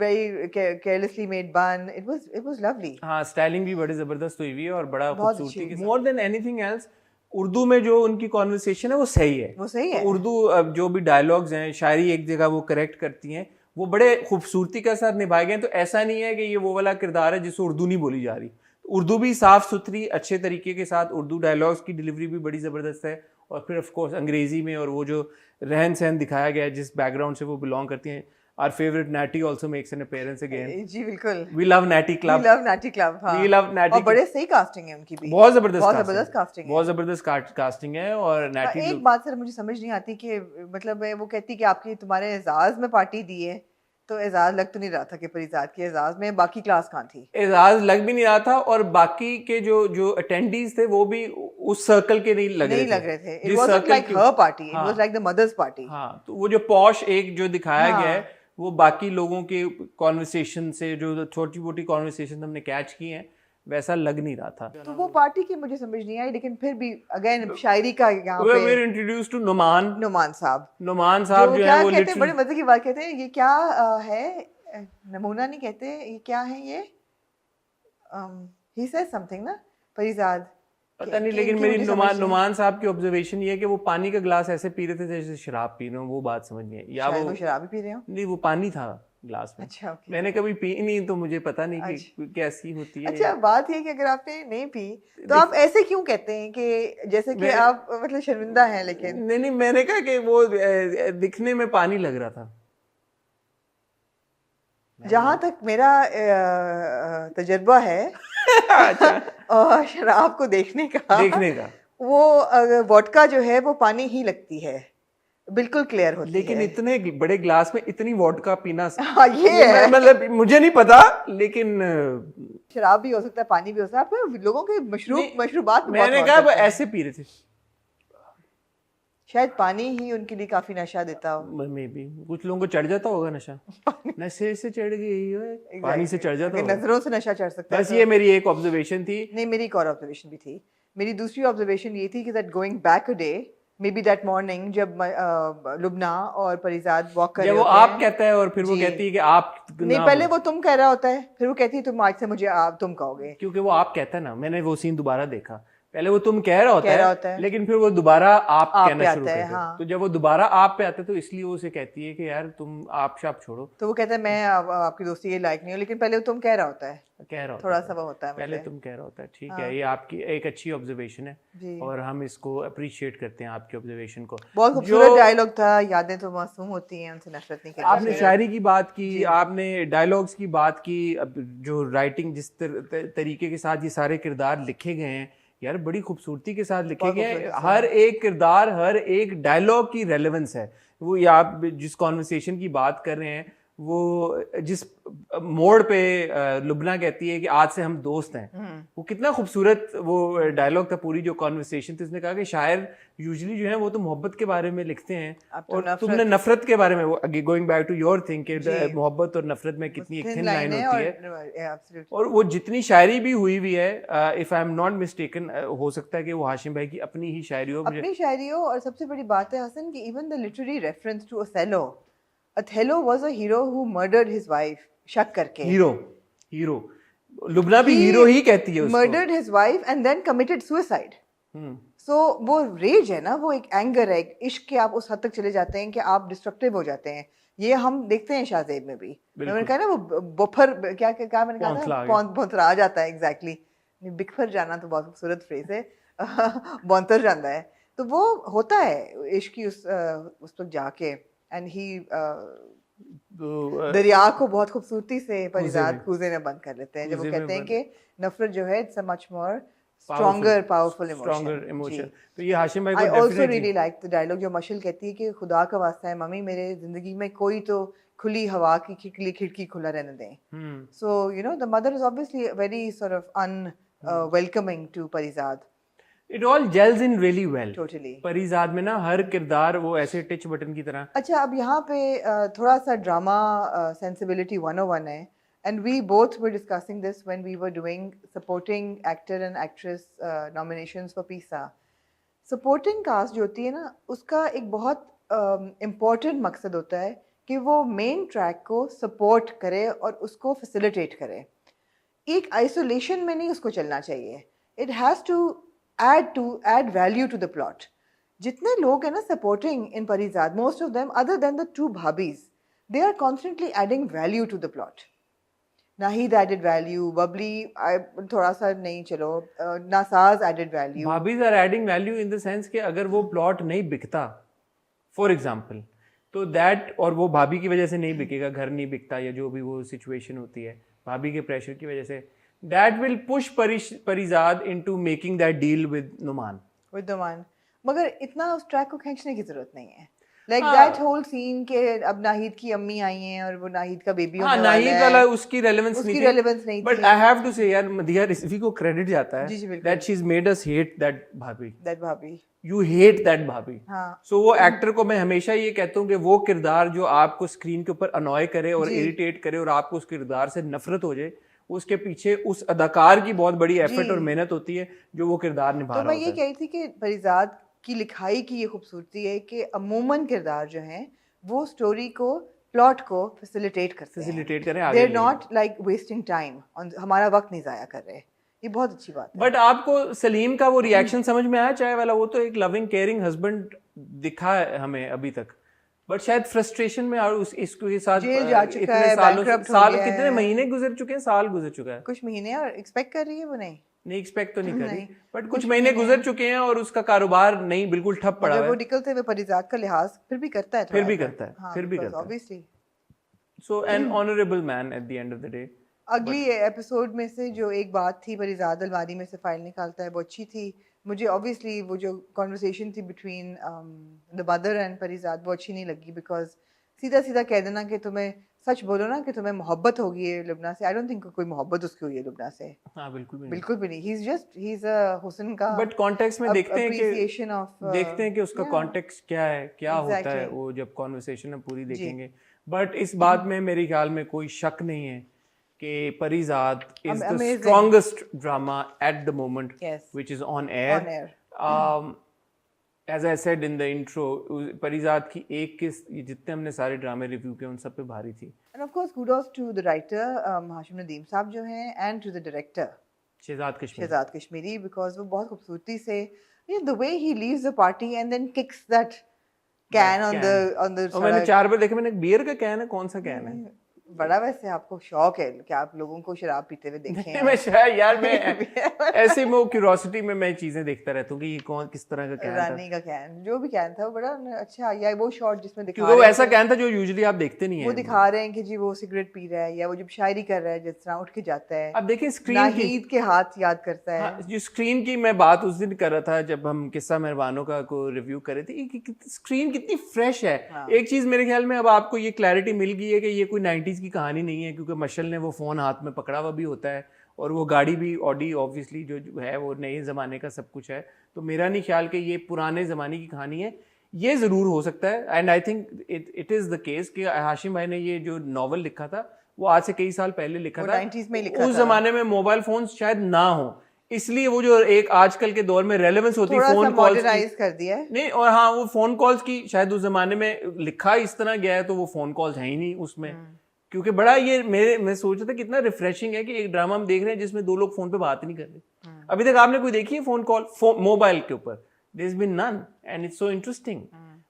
very carelessly made bun. It was lovely.
हाँ, स्टाइलिंग भी बड़ी जबरदस्त हुई हुई है और बड़ा
बहुत
खूबसूरती
अच्छी।
के more than anything else Urdu में जो उनकी कॉन्वर्सेशन है वो सही है।
वो सही है।
तो उर्दू जो भी डायलॉग्स हैं, शायरी एक जगह वो करेक्ट करती हैं, वो बड़े खूबसूरती के साथ निभाए गए हैं। तो ऐसा नहीं है कि ये वो वाला किरदार है जिससे उर्दू नहीं बोली जा रही। उर्दू भी साफ सुथरी अच्छे तरीके के साथ, उर्दू डायलॉग्स की डिलीवरी भी बड़ी ज़बरदस्त है, और फिर ऑफ कोर्स अंग्रेज़ी में और वो जो रहन सहन दिखाया गया है जिस बैकग्राउंड से वो बिलोंग करती हैं। Our favorite Natty also makes an appearance again.
जी बिल्कुल।
We love Natty Club.
We love Natty Club, हाँ।
We love Natty
और बड़े सही कास्टिंग है उनकी भी।
बहुत जबरदस्त
कास्टिंग है।
बहुत जबरदस्त कास्टिंग है। और नैटी
एक बात सर मुझे समझ नहीं आती कि मतलब वो कहती कि आपकी तुम्हारे एजाज में पार्टी दी है, तो एजाज लग तो नहीं रहा था कि परिजाद के एजाज में बाकी क्लास कहाँ थी?
एजाज लग भी नहीं रहा था, और बाकी के जो अटेंडीज थे वो भी उस सर्कल के नहीं लग रहे थे।
It wasn't like her party, it was like the mother's party.
हाँ, तो वो जो पॉश एक जो दिखाया
हाँ।
गया है वो बाकी लोगों के कॉन्वर्सेशन से, जो छोटी मोटी कॉन्वर्सेशन हमने कैच की हैं, वैसा लग नहीं रहा था।
तो वो पार्टी की मुझे समझ नहीं आई, लेकिन फिर भी अगेन शायरी का यहाँ
We're
पे
introduced to Numan
साहब
जो
क्या
है वो
कहते हैं, बड़े
literally
मजे की बात कहते हैं, ये क्या है, नमूना नहीं कहते, ये क्या है ये, he says something ना परिजाद,
पता नहीं, लेकिन मेरी नुमान साहब की ऑब्जर्वेशन ये है कि वो पानी का ग्लास ऐसे पी रहे थे जैसे शराब पी रहे हो, वो बात समझ नहीं आई। या वो
शराब भी पी रहे हो?
नहीं, वो पानी था ग्लास में।
अच्छा, okay।
मैंने कभी पी नहीं, तो मुझे पता नहीं कि कैसी होती है।
अच्छा, बात ये कि अगर आपने नहीं पी तो आप ऐसे क्यों कहते हैं कि जैसे कि आप मतलब शर्मिंदा हैं? लेकिन
नहीं, मैंने कहा कि वो दिखने में पानी लग रहा था।
जहां तक मेरा तजर्बा है और शराब को देखने का वो वोडका जो है वो पानी ही लगती है, बिल्कुल क्लियर होती
लेकिन
है।
इतने बड़े ग्लास में इतनी वोडका पीना
हाँ, ये है।
मतलब मुझे नहीं पता, लेकिन
शराब भी हो सकता है, पानी भी हो सकता है, फिर लोगों के मशरूबात में
मैंने
बहुत
कहा
मौत होता है।
ऐसे पी रहे थे,
शायद पानी ही उनके लिए काफी नशा देता हो।
मे बी कुछ लोगों को चढ़ जाता होगा नशा। नशे से चढ़ गई है, पानी से चढ़ जाता होगा।
नजरों से नशा चढ़ सकता है।
बस ये मेरी एक ऑब्जर्वेशन थी।
नहीं, मेरी एक और ऑब्जर्वेशन भी थी। मेरी दूसरी ऑब्जर्वेशन ये थी कि that going back a day, may be that morning, जब लुबना और परिजाद वॉक कर रहे
जब वो
होते
आप
हैं,
कहता है और फिर वो
जी।
कहती है कि आप
नहीं, पहले वो तुम कह रहा होता है, फिर वो कहती है तुम आज से मुझे आप तुम कहोगे,
क्योंकि वो आप कहता है ना। मैंने वो सीन दोबारा देखा, पहले वो तुम कह रहा होता है, लेकिन फिर वो दोबारा आप कहना शुरू करता है।
हाँ।
तो जब वो दोबारा आप पे आता है तो इसलिए वो उसे कहती है कि यार तुम आप शाप छोड़ो।
तो वो कहता है मैं आपकी दोस्ती के लायक नहीं हूँ, लेकिन पहले वो तुम कह रहा होता है,
कह रहा
थोड़ा सा वो होता है
पहले
मुझे।
तुम कह रहा होता है। ठीक है, ये आपकी एक अच्छी ऑब्जर्वेशन है
जी।
और हम इसको अप्रिशिएट करते हैं, आपकी ऑब्जर्वेशन को।
बहुत खूबसूरत डायलॉग था, यादें तो मासूम होती हैं, उनसे नफरत नहीं करनी
आपने शायरी की बात की, आपने डायलॉग्स की बात की, अब जो राइटिंग जिस तरीके के साथ ये सारे किरदार लिखे गए हैं यार, बड़ी खूबसूरती के साथ लिखे गए हैं। हर एक किरदार, हर एक डायलॉग की रेलेवेंस है। वो ये आप जिस कॉन्वर्सेशन की बात कर रहे हैं, वो जिस मोड़ पे लुबना कहती है कि आज से हम दोस्त हैं, वो कितना खूबसूरत वो डायलॉग था। पूरी जो कॉन्वर्सेशन थी, उसने कहा कि शायर यूजुअली जो है वो तो मोहब्बत के बारे में लिखते हैं और तुमने नफरत के बारे में, वो going back to your thing कि मोहब्बत और नफरत में कितनी एक थिन लाइन होती है। और वो जितनी शायरी भी हुई हुई है, if I am not mistaken, हो सकता है कि वो हाशिम भाई की अपनी ही शायरी हो,
अपनी शायरी हो। और सबसे बड़ी बात है हसन कि even the literary reference to Othello was a hero who murdered his wife, शक करके। हीरो।
लुबना भी हीरो ही कहती है उसको।
Murdered his wife and then committed suicide. सो वो रेज है ना, वो एक एंगर है, एक इश्क के आप उस हद तक चले जाते हैं कि आप डिस्ट्रक्टिव हो जाते हैं। ये हम देखते हैं शाहजेब में भी। मैंने कहा ना वो बुफर क्या क्या मैंने कहा था, बौंतरा जाता है। एग्जैक्टली, बिखर जाना तो बहुत खूबसूरत फ्रेज है। बौंतर जाता है, तो वो होता है इश्क की उस पर जाके। एंड ही दरिया को बहुत खूबसूरती से परिजाद कूजे में बंद कर लेते हैं, जब वो कहते हैं कि नफरत जो है it's a much more stronger powerful emotion।
तो ये हाशिम भाई को
I also really like the dialogue जो मशल कहती है कि खुदा का वास्ता है मम्मी मेरे जिंदगी में कोई तो खुली हवा की खिड़की खुला रहने दें। So you know the mother is obviously very sort of welcoming to Parizad।
It all gels in really well।
Totally।
Parizad में ना हर किरदार वो ऐसे टच बटन की तरह।
अच्छा, अब यहाँ पे थोड़ा सा ड्रामा सेंसिबिलिटी 101 है। And we both were discussing this when we were doing supporting actor and actress nominations for PISA। Supporting cast जो होती है ना, उसका एक बहुत important मकसद होता है कि वो main track को support करे और उसको facilitate करे। एक isolation में नहीं उसको चलना चाहिए। It has to add value to the plot। जितने लोग हैं ना supporting in Parizad, most of them other than the two bhabis, they are constantly adding value to the plot। Nahid added value, Bubbly थोड़ा सा नहीं, चलो नासाज added value।
Bhabhis are adding value in the sense कि अगर वो plot नहीं बिकता फॉर एग्जांपल, तो दैट, और वो भाभी की वजह से नहीं बिकेगा, घर नहीं बिकता या जो भी वो सिचुएशन होती है भाभी के प्रेशर की वजह से, that will push Parizaad into making that deal with Noman.
मगर इतना उस ट्रैक को खींचने की जरूरत नहीं है। Like that whole scene के अब नाहिद की अम्मी आई हैं और वो नाहिद का बेबी होने वाला है।
नाहिद वाला उसकी रेलेवेंस नहीं थी।
बट
आई हैव टू से यार, मदिया रिजवी को क्रेडिट जाता है that she has made us hate that भाभी। यू हेट दैट भाभी। सो वो एक्टर को मैं हमेशा ये कहता हूँ कि वो किरदार जो आपको स्क्रीन के ऊपर अनॉय करे और इरिटेट करे और आपको उस किरदार से नफरत हो जाए, उसके पीछे उस अदाकार की बहुत बड़ी एफर्ट और मेहनत होती है जो वो किरदार निभा रहा होता है।
तो मैं ये कही थी कि परिजाद की लिखाई की ये खूबसूरती है कि अमूमन किरदार जो हैं वो स्टोरी को, प्लॉट को फैसिलिटेट करें आगे। They're not like wasting time, हमारा वक्त नहीं जाया कर रहे। ये बहुत अच्छी बात है।
बट आपको सलीम का वो रिएक्शन समझ में आया चाय वाला? वो तो एक लविंग केयरिंग हस्बैंड दिखा है हमें अभी तक, बट शायद फ्रस्ट्रेशन में और इसके साथ
जेल जा चुका है,
साल कितने महीने गुजर चुके हैं, साल गुजर चुका है,
कुछ महीने, और एक्सपेक्ट कर रही है वो नहीं
एक्सपेक्ट तो नहीं कर रही, बट कुछ महीने गुजर चुके हैं और उसका कारोबार नहीं बिल्कुल ठप पड़ा है।
वो निकलते हुए परिजाद का लिहाज फिर भी करता है obviously.
So N honourable man at the end of the day.
अगली एपिसोड में से जो एक बात थी, परिजाद अलमारी में से फाइल निकालता है, वो अच्छी थी। मुझे ऑब्वियसली वो जो कॉन्वर्सेशन थी between the mother and Parizad वो अच्छी नहीं लगी, बिकॉज सीधा सीधा कह देना कि तुम्हें सच बोलो ना कि तुम्हें मोहब्बत होगी है लुबना से। आई डोंट थिंक कोई मोहब्बत उसकी हुई है लुबना से।
हाँ,
बिल्कुल भी नहीं। ही इज अ हुस्न का,
बट कॉन्टेक्स्ट में देखते हैं कि उसका कॉन्टेक्स्ट क्या है, क्या होता है, वो जब कॉन्वर्सेशन हम पूरी देखेंगे। बट इस बात में मेरे ख्याल में कोई शक नहीं है कि Parizad is the strongest drama at the moment which is on air. As I said in the intro, Parizad की एक किस्त जितने हमने सारे ड्रामे रिव्यू किए उन सब पे भारी थी।
And of course kudos to the writer Hashim Nadeem साहब जो हैं, and to the director Shahzad Kashmiri, because वो बहुत खूबसूरती से, the way he leaves the party and then kicks that can on the
मैंने 4 बार देखे। मैंने बियर का कैन है, कौन सा कैन है?
बड़ा वैसे आपको शौक है कि आप लोगों को शराब पीते हुए देखे हैं।
मैं शायद यार मैं ऐसे में क्यूरियोसिटी में मैं चीजें देखता रहता हूँ कि ये कौन किस तरह का कैन था।
रानी का कैन, जो भी कैन था वो बड़ा अच्छा, या वो शॉट जिसमें दिखा
रहे हैं, वो ऐसा कैन था जो यूजुअली आप देखते नहीं है।
वो दिखा रहे हैं कि जी वो सिगरेट पी रहा है, या वो जब शायरी कर रहा है जिस तरह उठ के जाता है।
अब देखिए स्क्रीन
नाहीद के हाथ याद करता है।
जो स्क्रीन की मैं बात उस दिन कर रहा था जब हम किस्सा मेहरबानों का को रिव्यू कर रहे थे, स्क्रीन कितनी फ्रेश है। एक चीज मेरे ख्याल में अब आपको ये क्लैरिटी मिल गई है कि ये कोई 90s की कहानी नहीं है, क्योंकि मशल ने वो फ़ोन हाथ में पकड़ा हुआ भी होता है और वो गाड़ी भी ऑडी ऑब्वियसली जो है वो नए ज़माने का सब कुछ है। तो मेरा नहीं ख्याल कि ये पुराने ज़माने की कहानी है। ये ज़रूर हो सकता है, and I think it is the case कि हाशिम भाई ने ये जो नॉवल लिखा था वो आज से कई साल पहले लिखा था,
90s में लिखा
उस ज़माने में मोबाइल फ़ोन शायद ना हो, इसलिए वो जो एक आजकल के दौर में रेलेवेंस होती है फोन कॉल्स
कर दिया है
नहीं, और हाँ वो फोन कॉल्स की शायद उस जमाने में लिखा इस तरह गया है तो वो फोन कॉल्स है ही नहीं उसमें, क्योंकि बड़ा ये मैं सोच रहा था कितना रिफ्रेशिंग है कि एक ड्रामा हम देख रहे हैं जिसमें 2 लोग फोन पे बात ही नहीं कर रहे। अभी तक आपने कोई देखी है फोन कॉल मोबाइल के ऊपर? there's been none, and it's so interesting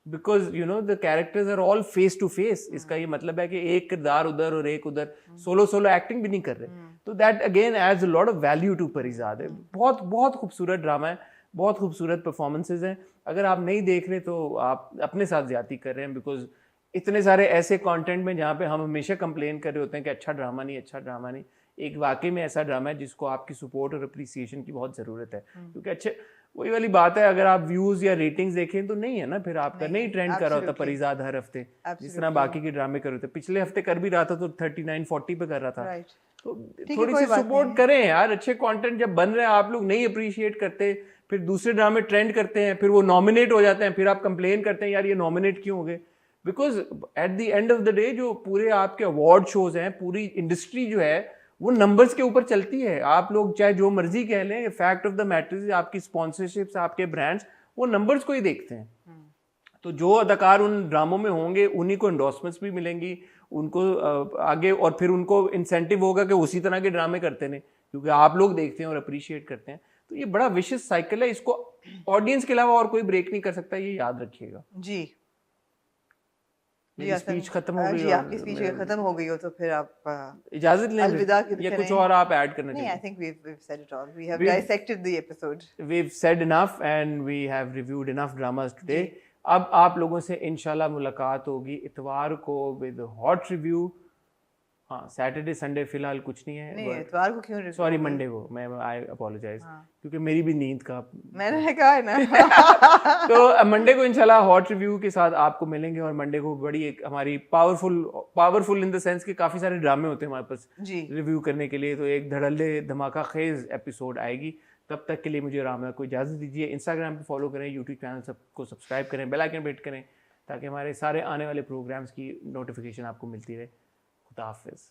because you know the characters are all face to face. इसका ये मतलब है कि एक किरदार उधर और एक उधर, सोलो एक्टिंग भी नहीं कर रहे, तो that again adds a lot of value to Parizad. बहुत बहुत खूबसूरत ड्रामा है, बहुत खूबसूरत परफॉर्मेंसेज हैं. अगर आप नहीं देख रहे तो आप अपने साथ ज्यादती कर रहे हैं, बिकॉज इतने सारे ऐसे कंटेंट में जहाँ पे हम हमेशा कंप्लेन कर रहे होते हैं कि अच्छा ड्रामा नहीं, अच्छा ड्रामा नहीं. एक वाकई में ऐसा ड्रामा है जिसको आपकी सपोर्ट और अप्रिसिएशन की बहुत ज़रूरत है, क्योंकि अच्छे वही वाली बात है, अगर आप व्यूज़ या रेटिंग्स देखें तो नहीं है ना, फिर आपका नहीं ट्रेंड कर रहा होता परिजाद हर हफ्ते जिस तरह बाकी के ड्रामे कर रहे थे. पिछले हफ्ते कर भी रहा था तो 39-40 पे कर रहा था. तो थोड़ी सी सपोर्ट करें यार. अच्छे कंटेंट जब बन रहे हैं आप लोग नहीं अप्रिशिएट करते, फिर दूसरे ड्रामे ट्रेंड करते हैं, फिर वो नॉमिनेट हो जाते हैं, फिर आप कंप्लेन करते हैं यार ये नॉमिनेट क्यों हो गए. Because at the end of the day जो पूरे आपके अवार्ड शोज हैं, पूरी इंडस्ट्री जो है वो नंबर्स के ऊपर चलती है. आप लोग चाहे जो मर्जी कह लें, फैक्ट ऑफ द मैटर आपकी स्पॉन्सरशिप्स, आपके ब्रांड्स वो नंबर्स को ही देखते हैं. तो जो अदाकार उन ड्रामों में होंगे उन्हीं को एंडोर्समेंट्स भी मिलेंगी, उनको आगे, और फिर उनको इंसेंटिव होगा कि उसी तरह के ड्रामे करते हैं क्योंकि आप लोग देखते हैं और अप्रिशिएट करते हैं. तो ये बड़ा विशियस साइकिल है, इसको ऑडियंस के अलावा और कोई ब्रेक नहीं कर सकता, ये याद रखिएगा.
जी
मेरी स्पीच खत्म हो गई.
जी आपकी स्पीच खत्म हो गई हो तो फिर आप
इजाजत लें
अलविदा
या कुछ और आप ऐड करना
नहीं.
चाहिए?
I think we've said it all. We have dissected the episode.
We've said enough and we have reviewed enough dramas today. अब आप लोगों से इंशाल्लाह मुलाकात होगी इतवार को विद हॉट रिव्यू. हाँ, सैटरडे संडे फिलहाल कुछ नहीं है.
नहीं, इतवार को क्यों?
सॉरी, मंडे को. मैं आई अपोलोजाइज क्योंकि मेरी भी नींद का
मैंने कहा है ना.
तो मंडे को इंशाल्लाह हॉट रिव्यू के साथ आपको मिलेंगे. और मंडे को बड़ी एक हमारी पावरफुल इन द सेंस कि काफ़ी सारे ड्रामे होते हैं हमारे पास रिव्यू करने के लिए, तो एक धड़ल्ले धमाका खेज एपिसोड आएगी. तब तक के लिए मुझे राम को इजाज़त दीजिए. इंस्टाग्राम पे फॉलो करें, यूट्यूब चैनल सबको सब्सक्राइब करें, बेल आइकन हिट करें ताकि हमारे सारे आने वाले प्रोग्राम्स की नोटिफिकेशन आपको मिलती रहे. खुदा हाफिज़.